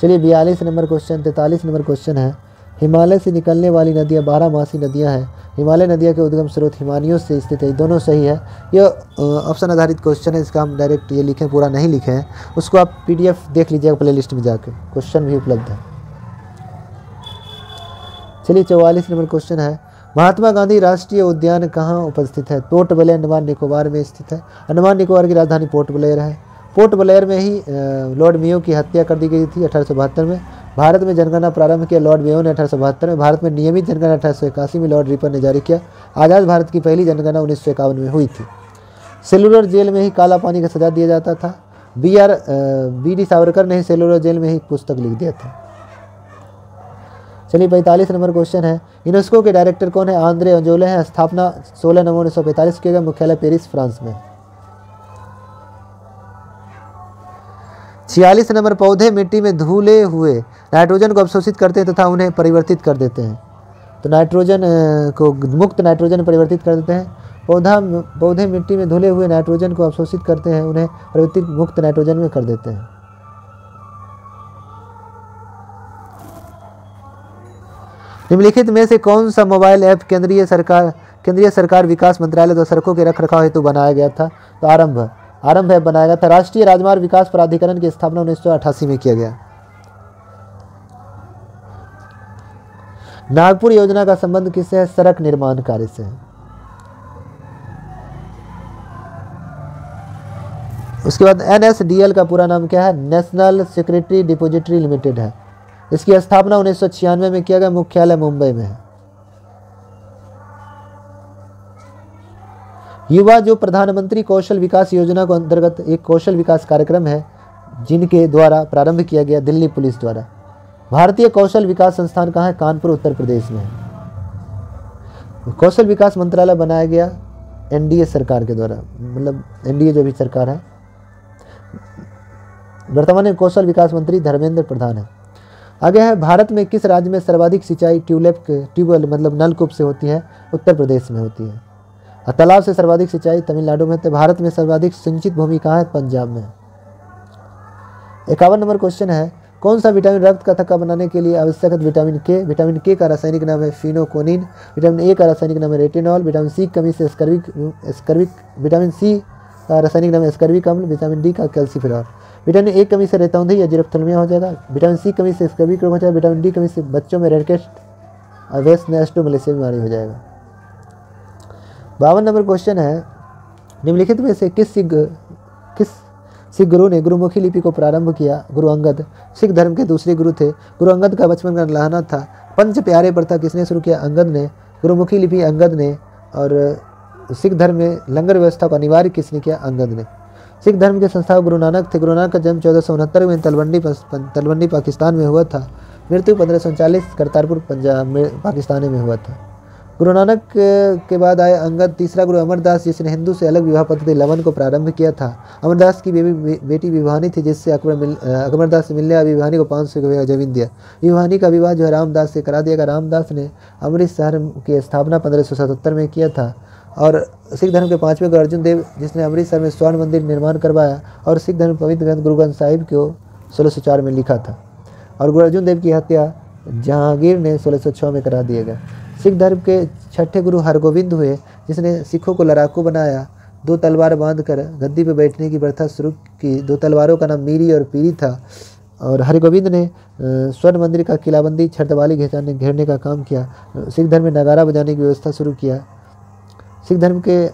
चलिए 42 नंबर क्वेश्चन। 43 नंबर क्वेश्चन है, हिमालय से निकलने वाली नदियाँ 12मासी नदियाँ हैं। हिमालय नदियाँ के उद्गम स्रोत हिमानियों से स्थित है। दोनों सही है। यह ऑप्शन आधारित क्वेश्चन है, इसका हम डायरेक्ट ये लिखे, पूरा नहीं लिखे हैं, उसको आप PDF देख लीजिएगा प्लेलिस्ट में जाकर, क्वेश्चन भी उपलब्ध है। चलिए 44 नंबर क्वेश्चन है, महात्मा गांधी राष्ट्रीय उद्यान कहाँ उपस्थित है? पोर्ट ब्लेयर अंडमान निकोबार में स्थित है। अंडमान निकोबार की राजधानी पोर्ट ब्लेयर है। पोर्ट ब्लेयर में ही लॉर्ड मेयो की हत्या कर दी गई थी 1872 में। भारत में जनगणना प्रारंभ किया लॉर्ड मेयो ने 1872 में। भारत में नियमित जनगणना 1881 में लॉर्ड रिपन ने जारी किया। आज़ाद भारत की पहली जनगणना 1951 में हुई थी। सेलुलर जेल में ही काला पानी का सजा दिया जाता था। BD सावरकर ने ही सेलुलर जेल में ही पुस्तक लिख दिया था। चलिए 45 नंबर क्वेश्चन है, यूनेस्को के डायरेक्टर कौन है? आंद्रे अंजोले हैं। स्थापना 16 नवंबर 1945 किया गया। मुख्यालय पेरिस, फ्रांस में। 46 नंबर, पौधे मिट्टी में धुले हुए नाइट्रोजन को अवशोषित करते हैं तथा उन्हें परिवर्तित कर देते हैं। तो नाइट्रोजन को मुक्त नाइट्रोजन में परिवर्तित कर देते हैं। पौधे मिट्टी में धुले हुए नाइट्रोजन को अवशोषित करते हैं, उन्हें परिवर्तित मुक्त नाइट्रोजन में कर देते हैं। निम्नलिखित में से कौन सा मोबाइल ऐप केंद्रीय सरकार विकास मंत्रालय द्वारा सड़कों के रखरखाव हेतु बनाया गया था? तो आरंभ ऐप बनाया गया था। राष्ट्रीय राजमार्ग विकास प्राधिकरण की स्थापना 1988 में किया गया। नागपुर योजना का संबंध किससे है? सड़क निर्माण कार्य से है। उसके बाद NSDL का पूरा नाम क्या है? नेशनल सिक्योरिटी डिपॉजिटरी लिमिटेड है। इसकी स्थापना 1996 में किया गया। मुख्यालय मुंबई में है। युवा जो प्रधानमंत्री कौशल विकास योजना को अंतर्गत एक कौशल विकास कार्यक्रम है जिनके द्वारा प्रारंभ किया गया दिल्ली पुलिस द्वारा। भारतीय कौशल विकास संस्थान कहाँ है? कानपुर उत्तर प्रदेश में है। कौशल विकास मंत्रालय बनाया गया NDA सरकार के द्वारा, मतलब NDA जो भी सरकार है। वर्तमान में कौशल विकास मंत्री धर्मेंद्र प्रधान है। आगे है, भारत में किस राज्य में सर्वाधिक सिंचाई ट्यूबवेल मतलब नलकूप से होती है? उत्तर प्रदेश में होती है। और तालाब से सर्वाधिक सिंचाई तमिलनाडु में होती है। भारत में सर्वाधिक सिंचित भूमि कहाँ है? पंजाब में। 51 नंबर क्वेश्चन है, कौन सा विटामिन रक्त का थक्का बनाने के लिए आवश्यक है? विटामिन के। विटामिन के का रासायनिक नाम है फिनोकोनिन। विटामिन ए का रासायनिक नाम है रेटिनॉल। विटामिन सी कमी से स्कर्विक। विटामिन सी का रासायनिक नाम है स्कर्विक अम्ल। विटामिन डी का कैल्सीफेरॉल। विटामिन ए कमी से रेतौंधी या जीरप्थेल्मिया हो जाएगा। विटामिन सी कमी से स्कर्विक रोग हो जाएगा। विटामिन डी कमी से बच्चों में रेडकेस्ट और वेस्ट नेस्टोमलेसिया बीमारी हो जाएगा। 52 नंबर क्वेश्चन है, निम्नलिखित में से किस सिख गुरु ने गुरुमुखी लिपि को प्रारंभ किया? गुरु अंगद। सिख धर्म के दूसरे गुरु थे। गुरु अंगद का बचपन का लहना था। पंच प्यारे प्रथा किसने शुरू किया? अंगद ने। गुरुमुखी लिपि अंगद ने। और सिख धर्म में लंगर व्यवस्था को अनिवार्य किसने किया? अंगद ने। सिख धर्म के संस्थापक गुरु नानक थे। गुरु नानक का जन्म 1469 में तलवंडी पाकिस्तान में हुआ था। मृत्यु 1539 करतारपुर पंजाब में पाकिस्तान में हुआ था। गुरु नानक के बाद आए अंगद। तीसरा गुरु अमरदास जिसने हिंदू से अलग विवाह पद्धति लवन को प्रारंभ किया था। अमरदास की बेटी विवाहनी थी जिससे अकबरदास से मिलने वाली विवाहनी को 500 की जमीन दिया। विवाहनी का विवाह जो है रामदास से करा दिया गया। रामदास ने अमृत शहर की स्थापना 1577 में किया था। और सिख धर्म के 5वें गुरु अर्जुन देव जिसने अमृतसर में स्वर्ण मंदिर निर्माण करवाया और सिख धर्म पवित्र ग्रंथ गुरु ग्रंथ साहिब को 1604 में लिखा था। और गुरु अर्जुन देव की हत्या जहांगीर ने 1606 में करा दिया गया। सिख धर्म के 6ठे गुरु हरगोविंद हुए जिसने सिखों को लड़ाकू बनाया। 2 तलवार बांधकर गद्दी पर बैठने की प्रथा शुरू की। 2 तलवारों का नाम मीरी और पीरी था। और हरगोविंद ने स्वर्ण मंदिर का किलाबंदी छत्रवाली घेरने का काम किया। सिख धर्म में नगारा बजाने की व्यवस्था शुरू किया। सिख धर्म के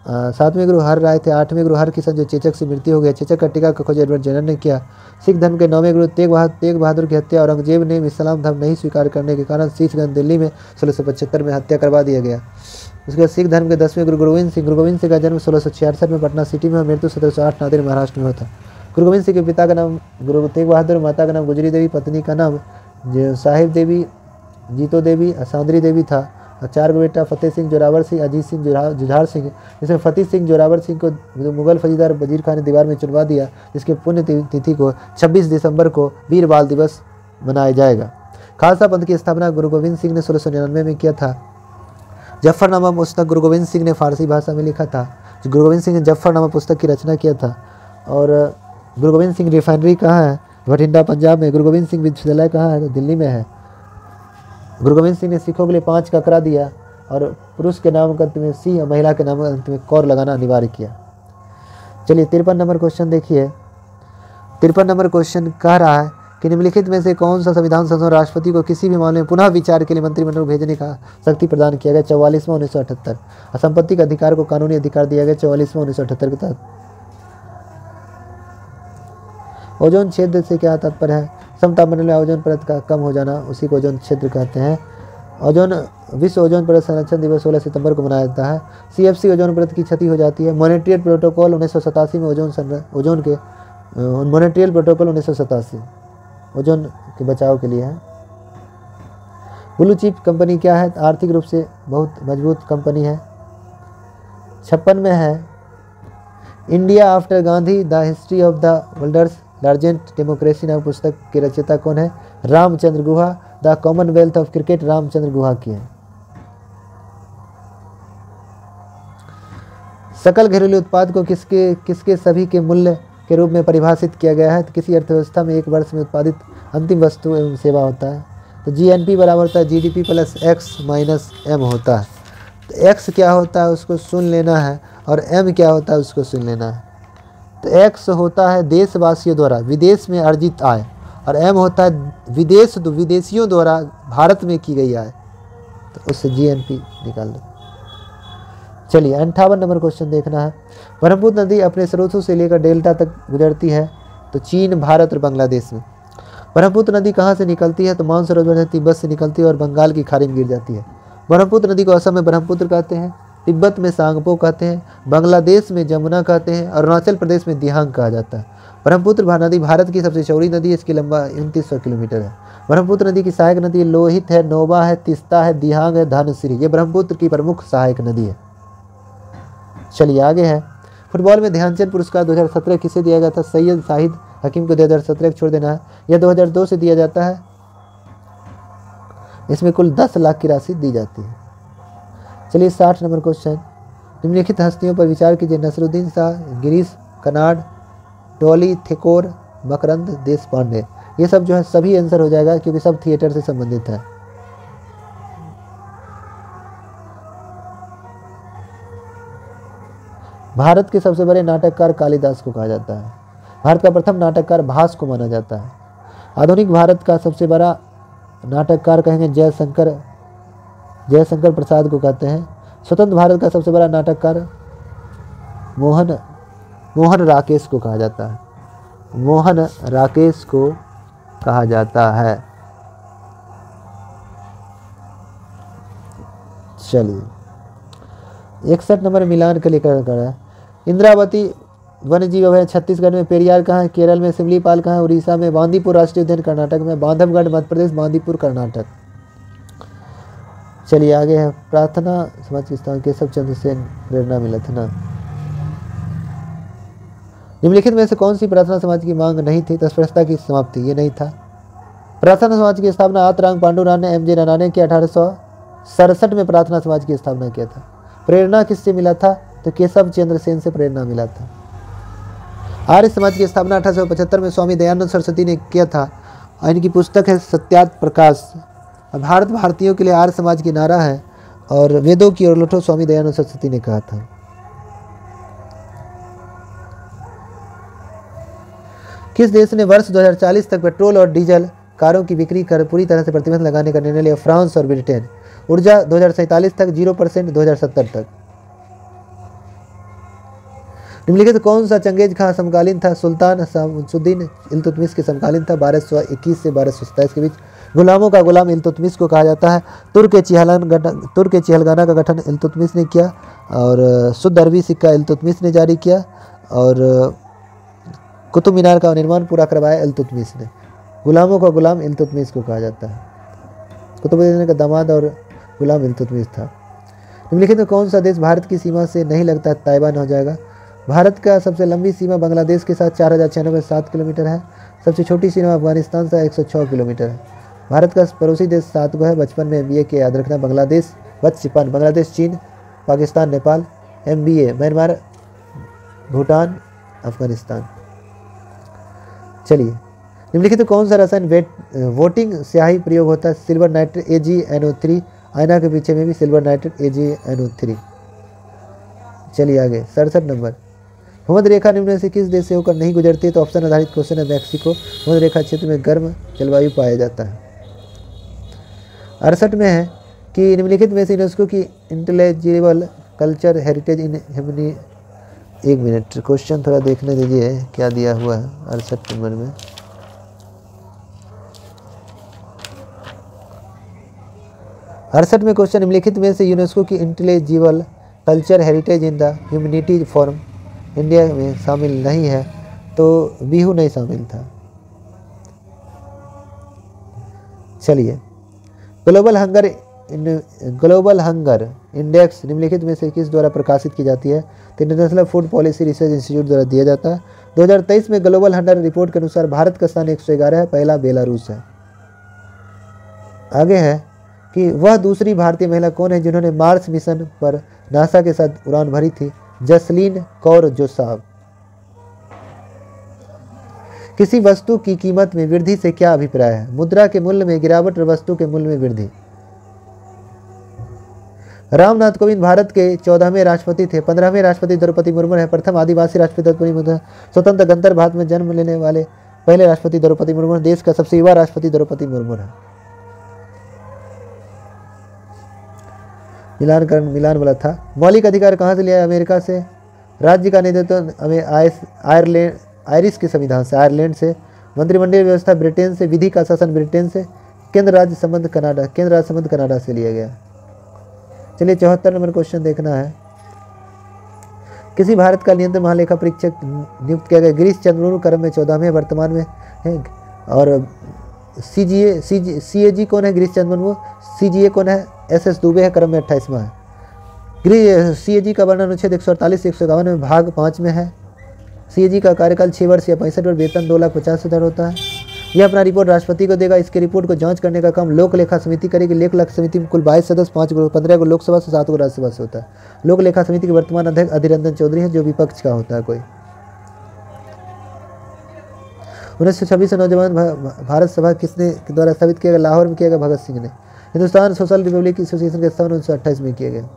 7वें गुरु हर राय थे। 8वें गुरु हर किशन जो चेचक से मृत्यु हो गया। चेचक का टीका का खोज एडवर्ड जेनर ने किया। सिख धर्म के 9वें गुरु तेग बहादुर की हत्या औरंगजेब ने इस्लाम धर्म नहीं स्वीकार करने के कारण सिखगंज दिल्ली में 1675 में हत्या करवा दिया गया। उसके बाद सिख धर्म के 10वें गुरु गुरु गोविंद सिंह का जन्म 1666 में पटना सिटी में और मृत्यु 1708 नांदेड़ महाराष्ट्र में हुआ था। गुरु गोविंद सिंह के पिता का नाम गुरु तेग बहादुर, माता का नाम गुजरी देवी, पत्नी का नाम साहिब देवी, जीतो देवी, सांदरी देवी था। 4 बेटा फतेह सिंह, जोरावर सिंह, अजीत सिंह, जुझार सिंह। जिसमें फतेह सिंह जोरावर सिंह को मुगल फौजीदार वजीर खान ने दीवार में चुनवा दिया, जिसके पुण्य तिथि को 26 दिसंबर को वीर बाल दिवस मनाया जाएगा। खालसा पंथ की स्थापना गुरु गोविंद सिंह ने 1699 में किया था। जफरनामा पुस्तक गुरु गोविंद सिंह ने फारसी भाषा में लिखा था। गुरु गोविंद सिंह ने जफरनामा पुस्तक की रचना किया था। और गुरु गोविंद सिंह रिफाइनरी कहाँ है? बठिंडा पंजाब में। गुरु गोविंद सिंह विश्वविद्यालय कहाँ है? तो दिल्ली में है। गुरु गोविंद सिंह ने सिखों के लिए 5 ककरा दिया और पुरुष के नाम के अंत में सी और महिला के नाम के अंत में कौर लगाना अनिवार्य किया। चलिए 53 नंबर क्वेश्चन देखिए। 53 नंबर क्वेश्चन कह रहा है कि निम्नलिखित में से कौन सा संविधान संशोधन राष्ट्रपति को किसी भी मामले में पुनः विचार के लिए मंत्रिमंडल को भेजने का शक्ति प्रदान किया गया? 44वां 1978। संपत्ति का अधिकार को कानूनी अधिकार दिया गया 44वां 1978 के तहत। ओजोन क्षेत्र से क्या तात्पर्य है? समतापमंडल में ओजोन परत का कम हो जाना, उसी को ओजोन क्षेत्र कहते हैं। विश्व ओजोन परत संरक्षण दिवस 16 सितंबर को मनाया जाता है। CFC ओजोन परत की क्षति हो जाती है। मॉन्ट्रियल प्रोटोकॉल 1987 में मॉन्ट्रियल प्रोटोकॉल 1987 ओजोन के बचाव के लिए है। ब्लू चिप कंपनी क्या है? आर्थिक रूप से बहुत मजबूत कंपनी है। 56 में है India after Gandhi the history of the world's largest democracy नामक पुस्तक के रचयिता कौन है? Ramachandra Guha. The commonwealth of cricket Ramachandra Guha की है। सकल घरेलू उत्पाद को किसके सभी के मूल्य के रूप में परिभाषित किया गया है? तो किसी अर्थव्यवस्था में एक वर्ष में उत्पादित अंतिम वस्तु एवं सेवा होता है। तो GNP बराबर होता है GDP plus x minus m होता है। तो x क्या होता है उसको सुन लेना है और m क्या होता है उसको सुन लेना है। तो x होता है देशवासियों द्वारा विदेश में अर्जित आय और m होता है विदेशियों द्वारा भारत में की गई आय। तो उससे GNP निकाल लो। चलिए 58 नंबर क्वेश्चन देखना है। ब्रह्मपुत्र नदी अपने स्रोतों से लेकर डेल्टा तक गुजरती है तो चीन, भारत और बांग्लादेश में। ब्रह्मपुत्र नदी कहाँ से निकलती है तो मानसरोवर तिब्बत से निकलती है और बंगाल की खाड़ी में गिर जाती है। ब्रह्मपुत्र नदी को असम में ब्रह्मपुत्र कहते हैं, तिब्बत में सांगपो कहते हैं, बांग्लादेश में जमुना कहते हैं, अरुणाचल प्रदेश में दिहांग कहा जाता है। ब्रह्मपुत्र नदी भारत की सबसे चौड़ी नदी है, इसकी लंबाई 2900 किलोमीटर है। ब्रह्मपुत्र नदी की सहायक नदी लोहित है, नोबा है, तिस्ता है, दिहांग है, धनसिरी। ये ब्रह्मपुत्र की प्रमुख सहायक नदी है। चलिए आगे है। फुटबॉल में ध्यानचंद पुरस्कार 2017 किसे दिया गया था? सैयद शाहिद हकीम को 2017 छोड़ देना है। यह 2002 से दिया जाता है। इसमें कुल 10 लाख की राशि दी जाती है। चलिए 60 नंबर क्वेश्चन। निम्नलिखित हस्तियों पर विचार कीजिए। नसरुद्दीन शाह, गिरीश कर्नाड, डॉली थेकोर, मकरंद देशपांडे। ये सब जो है सभी आंसर हो जाएगा क्योंकि सब थिएटर से संबंधित है। भारत के सबसे बड़े नाटककार कालिदास को कहा जाता है। भारत का प्रथम नाटककार भास को माना जाता है। आधुनिक भारत का सबसे बड़ा नाटककार कहेंगे जयशंकर प्रसाद को कहते हैं। स्वतंत्र भारत का सबसे बड़ा नाटककार मोहन राकेश को कहा जाता है। मोहन राकेश को कहा जाता है। चलिए 61 नंबर मिलान के लेकर है। इंद्रावती वन्य जीव अभयारण्य छत्तीसगढ़ में, पेरियार कहाँ है? केरल में, सिमलीपाल कहाँ है? उड़ीसा में, बांदीपुर राष्ट्रीय उद्यान कर्नाटक में, बांधवगढ़ मध्य प्रदेश, बांदीपुर कर्नाटक। चलिए आगे है। प्रार्थना समाज की स्थापना केशव चंद्र से प्रेरणा मिला था ना। निम्नलिखित में से कौन सी प्रार्थना समाज की मांग नहीं थी? तस्पृष्टता की समाप्ति, ये नहीं था। प्रार्थना समाज की स्थापना आतरांग पांडुरान ने MJ राणा ने किया 1867 में प्रार्थना समाज की स्थापना किया था। प्रेरणा किससे मिला था? तो केशव चंद्र सेन से प्रेरणा मिला था। आर्य समाज की स्थापना 1875 में स्वामी दयानंद सरस्वती ने किया था। इनकी पुस्तक है सत्यार्थ प्रकाश। भारत भारतीयों के लिए आर्य समाज की नारा है और वेदों की ओर लौटो स्वामी दयानंद सरस्वती ने कहा था। किस देश ने वर्ष 2040 तक पेट्रोल और डीजल कारों की बिक्री कर पूरी तरह से प्रतिबंध लगाने का निर्णय लिया? फ्रांस और ब्रिटेन। ऊर्जा 2047 तक 0% 2070 तक। निम्नलिखित कौन सा चंगेज खां समकालीन था? सुल्तान शमसुद्दीन इल्तुतमिश के समकालीन था। 1221 से 1227 के बीच। गुलामों का गुलाम इल्तुतमिश को कहा जाता है। तुर्क के चिहलगाना का गठन इल्तुतमिश ने किया और शुद्ध अरबी सिक्का इल्तुतमिश ने जारी किया और कुतुब मीनार का निर्माण पूरा करवाया इल्तुतमिश ने। गुलामों का गुलाम इल्तुतमिश को कहा जाता है। कुतुबुद्दीन का दामाद और गुलाम इल्तुतमिश था। निम्नलिखित में कौन सा देश भारत की सीमा से नहीं लगता? ताइवान हो जाएगा। भारत का सबसे लंबी सीमा बांग्लादेश के साथ 4096.7 किलोमीटर है। सबसे छोटी सीमा अफगानिस्तान से 106 किलोमीटर है। भारत का पड़ोसी देश 7 गो है। बचपन में MBA के याद रखना। बांग्लादेश, चीन, पाकिस्तान, नेपाल। MBA Myanmar, Bhutan, Afghanistan. चलिए निम्नलिखित कौन सा रसायन वोटिंग स्याही प्रयोग होता है? Silver nitrate AgNO3। आयना के पीछे में भी सिल्वर नाइट्रेट AgNO3। चलिए आगे 67 नंबर। भूमध्य रेखा निम्न में से किस देश से होकर नहीं गुजरती है? तो ऑप्शन आधारित क्वेश्चन है। मैक्सिको। भूमध्य रेखा क्षेत्र में गर्म जलवायु पाया जाता है। 68 में है कि निम्नलिखित में से यूनेस्को की इंटेलेजिबल कल्चर हेरिटेज इन ह्यूमनी। एक मिनट क्वेश्चन थोड़ा देखने दीजिए क्या दिया हुआ है 68 नंबर में। अड़सठ में क्वेश्चन निम्नलिखित में से यूनेस्को की intelligible culture heritage in the humanity from India में शामिल नहीं है? तो बिहू नहीं शामिल था। चलिए ग्लोबल हंगर इंडेक्स निम्नलिखित में से किस द्वारा प्रकाशित की जाती है? तो international food policy research institute द्वारा दिया जाता है। 2023 में ग्लोबल हंगर रिपोर्ट के अनुसार भारत का स्थान 111 है। पहला बेलारूस है। आगे है कि वह दूसरी भारतीय महिला कौन है जिन्होंने मार्स मिशन पर नासा के साथ उड़ान भरी थी? जसलीन कौर जोसाफ। किसी वस्तु की कीमत में वृद्धि से क्या अभिप्राय है? मुद्रा के मूल्य में गिरावट और वस्तु के मूल्य में वृद्धि। रामनाथ कोविंद भारत के 14वें राष्ट्रपति थे। 15वें राष्ट्रपति द्रौपदी मुर्मू है। प्रथम आदिवासी राष्ट्रपति द्रौपदी मुर्मू। स्वतंत्र गणतंत्र भारत में जन्म लेने वाले पहले राष्ट्रपति द्रौपदी मुर्मू। देश का सबसे युवा राष्ट्रपति द्रौपदी मुर्मू है। मिलान वाला था। मौलिक अधिकार कहाँ से लिया? अमेरिका से। राज्य का नेतृत्व आयरिश के संविधान से, आयरलैंड से। मंत्रिमंडलीय व्यवस्था ब्रिटेन से। विधि का शासन ब्रिटेन से। केंद्र राज्य संबंध कनाडा से लिया गया। चलिए 74 नंबर क्वेश्चन देखना है। किसी भारत का नियंत्रण महालेखा परीक्षक नियुक्त किया गया? गिरीश चंद्र मुर्मू क्रम में 14वें वर्तमान में है। और CAG कौन है? गिरीश चंद्र मुर्मू। CGA कौन है? SS दुबे है, क्रम में 28वां है। CAG का वर्णन अनुच्छेद 148 151 में भाग 5 में है। CAG का कार्यकाल 6 वर्ष या 65 वर्ष, वेतन 2,50,000 होता है। यह अपना रिपोर्ट राष्ट्रपति को देगा। इसके रिपोर्ट को जांच करने का काम लोक लेखा समिति करेगी। लोक लेखा समिति में कुल 22 सदस्य, 15 को लोकसभा से, 7 को राज्यसभा से होता है। लोक लेखा समिति के वर्तमान अध्यक्ष अधीर रंजन चौधरी है, जो विपक्ष का होता है। कोई 1926 नौजवान भारत सभा किसने द्वारा स्थापित किया गया? लाहौर में किया गया, भगत सिंह ने। हिंदुस्तान सोशल रिपब्लिक एसोसिएशन के स्थापना 1928 में किया गया।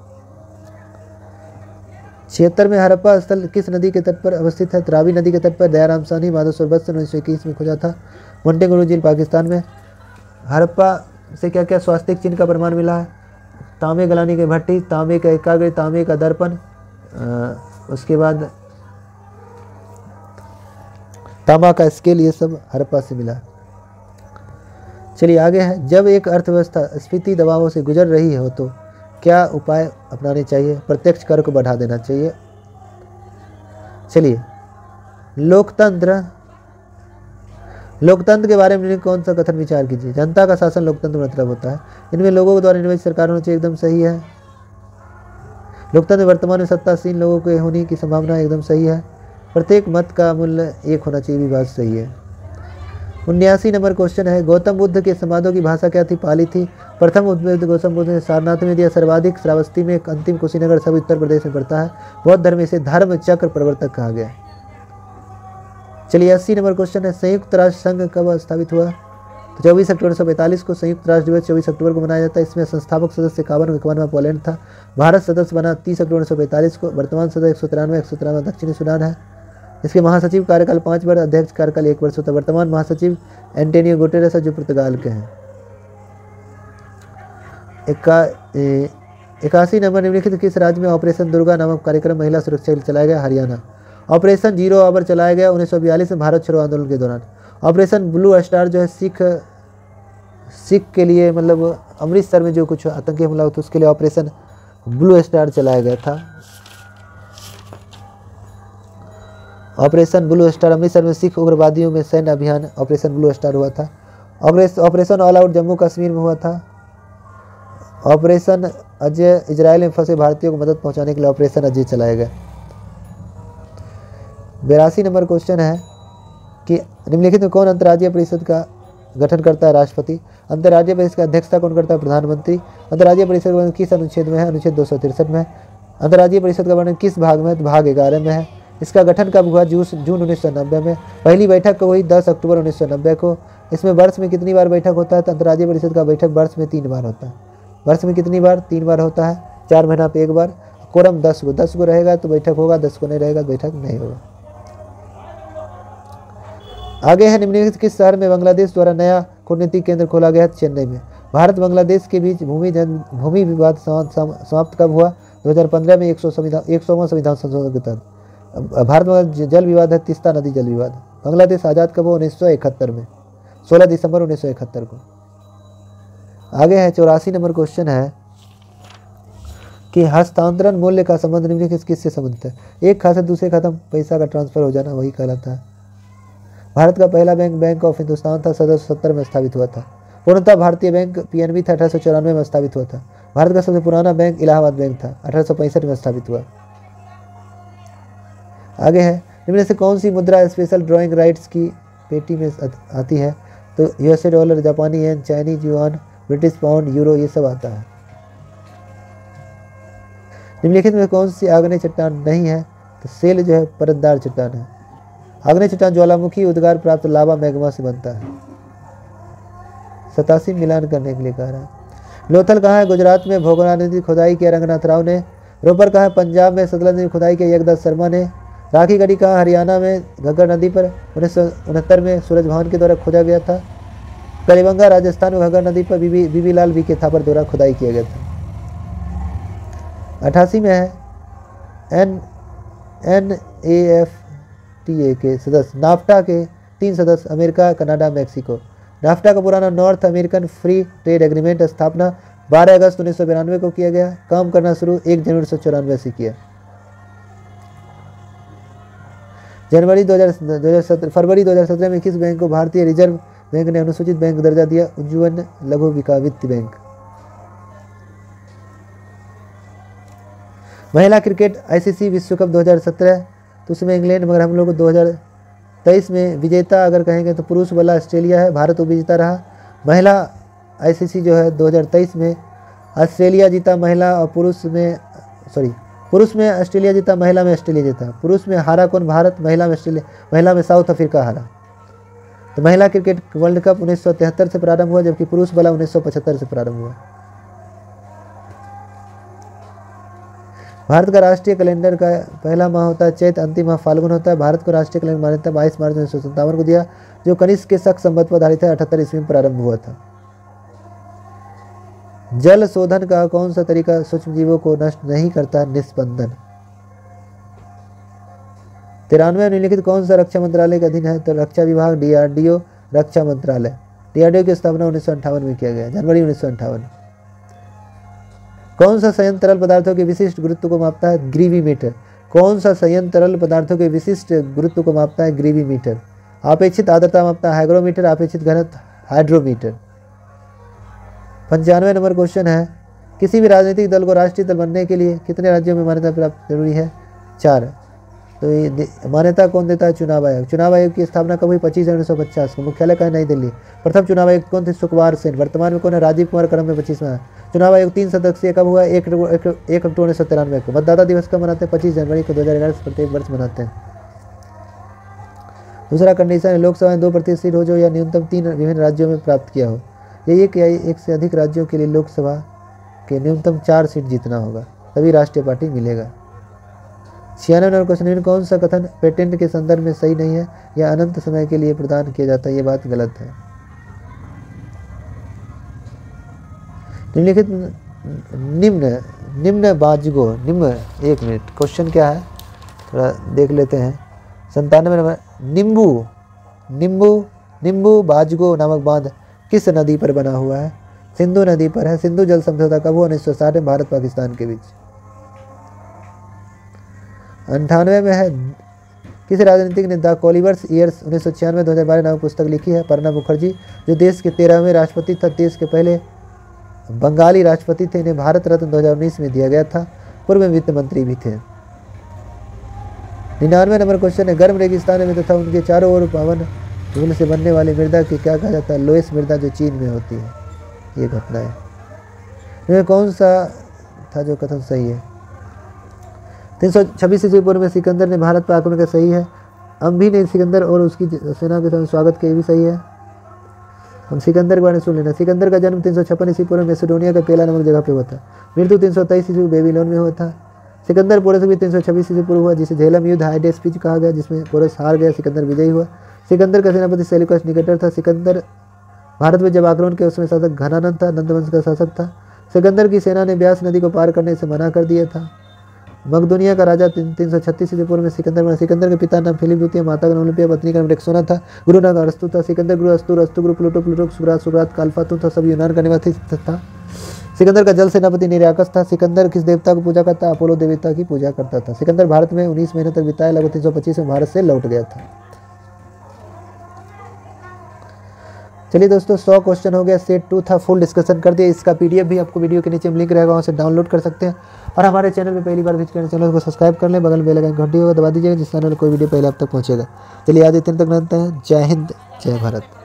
76 में हड़प्पा स्थल किस नदी के तट पर अवस्थित है? रावी नदी के तट पर। दयाराम साहनी माधव बत्स 1921 में खोजा था। मोंटेगुरू झील पाकिस्तान में। हड़प्पा से क्या क्या स्वास्थ्य चिन्ह का प्रमाण मिला है? तांबे गलानी की भट्टी, तांबे का एकाग्र, तांबे का दर्पण, उसके बाद तांबा का स्केल, ये सब हड़प्पा से मिला। चलिए आगे है। जब एक अर्थव्यवस्था स्फीति दबावों से गुजर रही हो तो क्या उपाय अपनाने चाहिए? प्रत्यक्ष कर को बढ़ा देना चाहिए। चलिए लोकतंत्र के बारे में कौन सा कथन विचार कीजिए? जनता का शासन लोकतंत्र मतलब होता है। इनमें लोगों के द्वारा निर्वाचित सरकार होनी चाहिए, एकदम सही है। लोकतंत्र वर्तमान में सत्तासीन लोगों के होने की संभावना एकदम सही है। प्रत्येक मत का मूल्य 1 होना चाहिए, भी बात सही है। 79 नंबर क्वेश्चन है। गौतम बुद्ध के संवादों की भाषा क्या थी? पाली थी। प्रथम उपवेद गौतम बुद्ध ने सारनाथ में दिया। सर्वाधिक श्रावस्ती में, अंतिम कुशीनगर सब उत्तर प्रदेश में पड़ता है। बौद्ध धर्म इसे धर्म चक्र प्रवर्तक कहा गया। चलिए 80 नंबर क्वेश्चन है। संयुक्त राष्ट्र संघ कब स्थापित हुआ? तो 24 अक्टूबर 1945 को संयुक्त राष्ट्र दिवस 24 अक्टूबर को मनाया जाता है। इसमें संस्थापक सदस्य 51वां पोलैंड था। भारत सदस्य बना 30 अक्टूबर 1945 को। वर्तमान सदस्य 193 दक्षिणी सूडान है। इसके महासचिव कार्यकाल 5 वर्ष, अध्यक्ष कार्यकाल 1 वर्ष होता है। वर्तमान महासचिव एंटोनियो गुटेरेस है, जो पुर्तगाल के हैं। 81 नंबर निम्नलिखित किस राज्य में ऑपरेशन दुर्गा नामक कार्यक्रम महिला सुरक्षा के लिए चलाया गया? हरियाणा। ऑपरेशन जीरो आवर चलाया गया 1942 में भारत छोड़ो आंदोलन के दौरान। ऑपरेशन ब्लू स्टार जो है सिख के लिए, मतलब अमृतसर में जो कुछ आतंकी हमला हुआ था उसके लिए ऑपरेशन ब्लू स्टार चलाया गया था। ऑपरेशन ब्लू स्टार अमृतसर में सिख उग्रवादियों में सैन्य अभियान ऑपरेशन ब्लू स्टार हुआ था। Operation all out Jammu Kashmir में हुआ था। ऑपरेशन अजय इजराइल में फंसे भारतीयों को मदद पहुंचाने के लिए ऑपरेशन अजय चलाया गया। 82 नंबर क्वेश्चन है कि निम्नलिखित में कौन अंतर्राज्यीय परिषद का गठन करता है? राष्ट्रपति। अंतर्राज्यीय परिषद की अध्यक्षता कौन करता है? प्रधानमंत्री। अंतर्राज्यीय परिषद का वर्णन किस अनुच्छेद में है? अनुच्छेद 263 में। अंतर्राज्यीय परिषद का वर्णन किस भाग में है? तो भाग 11 में है। इसका गठन कब हुआ? जून 1990 में। पहली बैठक हुई 10 अक्टूबर 1990 को। इसमें वर्ष में कितनी बार बैठक होता है? तो अंतर्राज्यीय परिषद का बैठक वर्ष में 3 बार होता है। वर्ष में कितनी बार? 3 बार होता है। 4 महीना पे 1 बार। कोरम 10 को रहेगा तो बैठक होगा, 10 को नहीं रहेगा तो बैठक नहीं होगा। आगे है निम्नलिखित किस शहर में बांग्लादेश द्वारा नया कूटनीतिक केंद्र खोला गया? चेन्नई में। भारत बांग्लादेश के बीच भूमि विवाद समाप्त कब हुआ? 2015 में 100वां संविधान संशोधन के तहत। भारत में जल विवाद है तीस्ता नदी जल विवाद। बांग्लादेश आज़ाद कब हुआ? 1971 में, 16 दिसंबर 1971 को। आगे है 84 नंबर क्वेश्चन है कि हस्तांतरण मूल्य का संबंध निम्नलिखित किससे संबंधित है? एक खाते से दूसरे खाते में पैसा का ट्रांसफर हो जाना, वही कहलाता है। भारत का पहला बैंक ऑफ हिंदुस्तान था, 1770 में स्थापित हुआ था। पूर्णतः भारतीय बैंक PNB था, 1894 में स्थापित हुआ था। भारत का सबसे पुराना बैंक इलाहाबाद बैंक था, 1865 में स्थापित हुआ। आगे है निम्न से कौन सी मुद्रा स्पेशल ड्राइंग राइट्स की पेटी में आती है? तो USA डॉलर, जापानी yen, Chinese yuan, British pound, euro, ये सब आता है। निम्नलिखित में कौन सी आग्नेय चट्टान नहीं है? तो सेल जो है परतदार चट्टान है। आग्नेय चट्टान ज्वालामुखी उद्गार प्राप्त लावा मैग्मा से बनता है। 87 मिलान करने के लिए कह रहा है। लोथल कहाँ है? गुजरात में भोगरा नदी खुदाई किया रंगनाथ राव ने। रोपर कहाँ है? पंजाब में सतलज नदी खुदाई किया यज्ञदत्त शर्मा ने। राखी गढ़ी कहाँ? हरियाणा में घग्गर नदी पर 1969 में सूरज भान के द्वारा खोजा गया था। कलिबंगा राजस्थान में घग्गर नदी पर बीबी लाल वी.के. थापर द्वारा खुदाई किया गया था। 88 में है NAFTA के सदस्य। नाफ्टा के 3 सदस्य अमेरिका, कनाडा, मैक्सिको। नाफ्टा का पुराना north American free trade agreement स्थापना 12 अगस्त 1992 को किया गया। काम करना शुरू 1 जनवरी 1994 से किया। फरवरी 2017 में किस बैंक को भारतीय रिजर्व बैंक ने अनुसूचित बैंक दर्जा दिया? उज्जवल लघु वित्त बैंक। महिला क्रिकेट ICC विश्व कप 2017 तो उसमें इंग्लैंड, मगर हम लोग 2023 में विजेता अगर कहेंगे तो पुरुष वाला ऑस्ट्रेलिया है, भारत उपविजेता रहा। महिला ICC जो है 2023 में ऑस्ट्रेलिया जीता, महिला और पुरुष में ऑस्ट्रेलिया जीता, महिला में ऑस्ट्रेलिया जीता। पुरुष में हारा कौन? भारत। महिला में ऑस्ट्रेलिया, महिला में साउथ अफ्रीका हारा। तो महिला क्रिकेट वर्ल्ड कप 1973 से प्रारंभ हुआ, जबकि पुरुष वाला 1975 से प्रारंभ हुआ। भारत का राष्ट्रीय कैलेंडर का पहला माह होता है चैत, अंतिम माह फाल्गुन होता है। भारत को राष्ट्रीय कैलेंडर मान्यता 22 मार्च 1957 को दिया, जो कनिष्क के शक संबंध पर आधारित है। 78 ईस्वी में प्रारंभ हुआ था। जल शोधन का कौन सा तरीका सूक्ष्म जीवों को नष्ट नहीं करता? निस्पंदन। 93 निम्नलिखित कौन सा रक्षा मंत्रालय के अधीन है? तो रक्षा विभाग, DRDO, रक्षा मंत्रालय। DRDO की स्थापना 1958 में किया गया, जनवरी 1958। कौन सा संयंत्र तरल पदार्थों के विशिष्ट गुरुत्व को मापता है? ग्रेविमीटर। कौन सा संयंत्र तरल पदार्थों के विशिष्ट गुरुत्व को मापता है? ग्रेविमीटर। अपेक्षित आर्द्रता मापता है? हाइग्रोमीटर। अपेक्षित घनत्व हाइड्रोमीटर। 95 नंबर क्वेश्चन है, किसी भी राजनीतिक दल को राष्ट्रीय दल बनने के लिए कितने राज्यों में मान्यता प्राप्त जरूरी है? 4। तो ये मान्यता कौन देता है? चुनाव आयोग। चुनाव आयोग की स्थापना कब हुई? 25 जनवरी 1950 को। मुख्यालय कहाँ? नई दिल्ली। प्रथम चुनाव आयुक्त कौन थे? सुकुमार सेन। वर्तमान में कौन है? राजीव कुमार क्रम में 25वां। चुनाव आयोग 3 सदस्यीय कब हुआ? 1 अक्टूबर 1993 को। मतदाता दिवस कब मनाते हैं? 25 जनवरी को 2011 से प्रत्येक वर्ष मनाते हैं। दूसरा कंडीशन है, लोकसभा में 2% सीट हो जो या न्यूनतम 3 विभिन्न राज्यों में प्राप्त किया हो। ये एक से अधिक राज्यों के लिए लोकसभा के न्यूनतम 4 सीट जीतना होगा, तभी राष्ट्रीय पार्टी मिलेगा। 96 नंबर क्वेश्चन, कौन सा कथन पेटेंट के संदर्भ में सही नहीं है या अनंत समय के लिए प्रदान किया जाता है? ये बात गलत है। निम्नलिखित निम्न बाजगो निम्न 1 मिनट क्वेश्चन क्या है थोड़ा देख लेते हैं। 97 नंबर, निम्बू बाजगो नामक बांध किस नदी पर बना हुआ है? सिंधु नदी पर है। सिंधु जल समझौता कब हुआ? 1960 में भारत पाकिस्तान के बीच। 98 में है, किस राजनीतिक ने द कोलिवर्स ईयर्स 1996-2012 नामक पुस्तक लिखी है? प्रणब मुखर्जी, जो देश के 13वें राष्ट्रपति था, देश के पहले बंगाली राष्ट्रपति थे। इन्हें भारत रत्न 2019 में दिया गया था। पूर्व में वित्त मंत्री भी थे। 99 नंबर क्वेश्चन है, गर्म रेगिस्तान में तथा उनके चारों ओर पावन धूल से बनने वाली मृदा की क्या कहा जाता है? लोएस मृदा, जो चीन में होती है। ये घटना है। इनमें कौन सा था जो कथन सही है? 326 ईस्वी पूर्व में सिकंदर ने भारत पर आक्रमण किया, सही है। अम्भी ने सिकंदर और उसकी सेना के साथ स्वागत किया, भी सही है। हम सिकंदर के बारे में सुन लेना। सिकंदर का जन्म 356 ईस्वी पूर्व में मैसेडोनिया का पेला नामक जगह पे हुआ था। मृत्यु 323 ईस्वी बेबीलोन में हुआ था। सिकंदर पोरस भी 326 ईस्वी पूर्व हुआ, जिसे झेलम युद्ध हाइडे स्पीच कहा गया, जिसमें पोरस हार गया, सिकंदर विजयी हुआ। सिकंदर का सेनापति सेल्यूकस निकेटर था। सिकंदर भारत में जब आक्रमण किया उसमें शासक घनानंद था, नंदवंश का शासक था। सिकंदर की सेना ने ब्यास नदी को पार करने से मना कर दिया था। मकदूनिया का राजा 336 ईस्वी पूर्व में सिकंदर बना। सिकंदर के पिता नाम फिलिप द्वितीय, माता का नाम ओलंपिया, पत्नी का नाम टेक्सोना था, गुरु नाम अरस्तु था। सिकंदर गुरु अस्तुर, अस्तु गुरु प्लूटो, प्लूटो सुकरात का अल्फातुन था। सब यूनान का निवासी था। सिकंदर का जल सेनापति निराकस था। सिकंदर किस देवता को पूजा करता? अपोलो देवता की पूजा करता था। सिकंदर भारत में 19 महीने तक बिताया, लगभग 325 में भारत से लौट गया था। चलिए दोस्तों, 100 क्वेश्चन हो गया। सेट 2 था, फुल डिस्कशन कर दिया। इसका PDF भी आपको वीडियो के नीचे में लिंक रहेगा, वहाँ से डाउनलोड कर सकते हैं। और हमारे चैनल में पहली बार विजिट करें, चैनल को सब्सक्राइब कर लें, बगल में बेल आइकन घंटी होगा दबा दीजिएगा, जिस चैनल कोई वीडियो पहले आप तक पहुँचेगा। चलिए आज इतने तक रहते हैं। जय हिंद, जय भारत।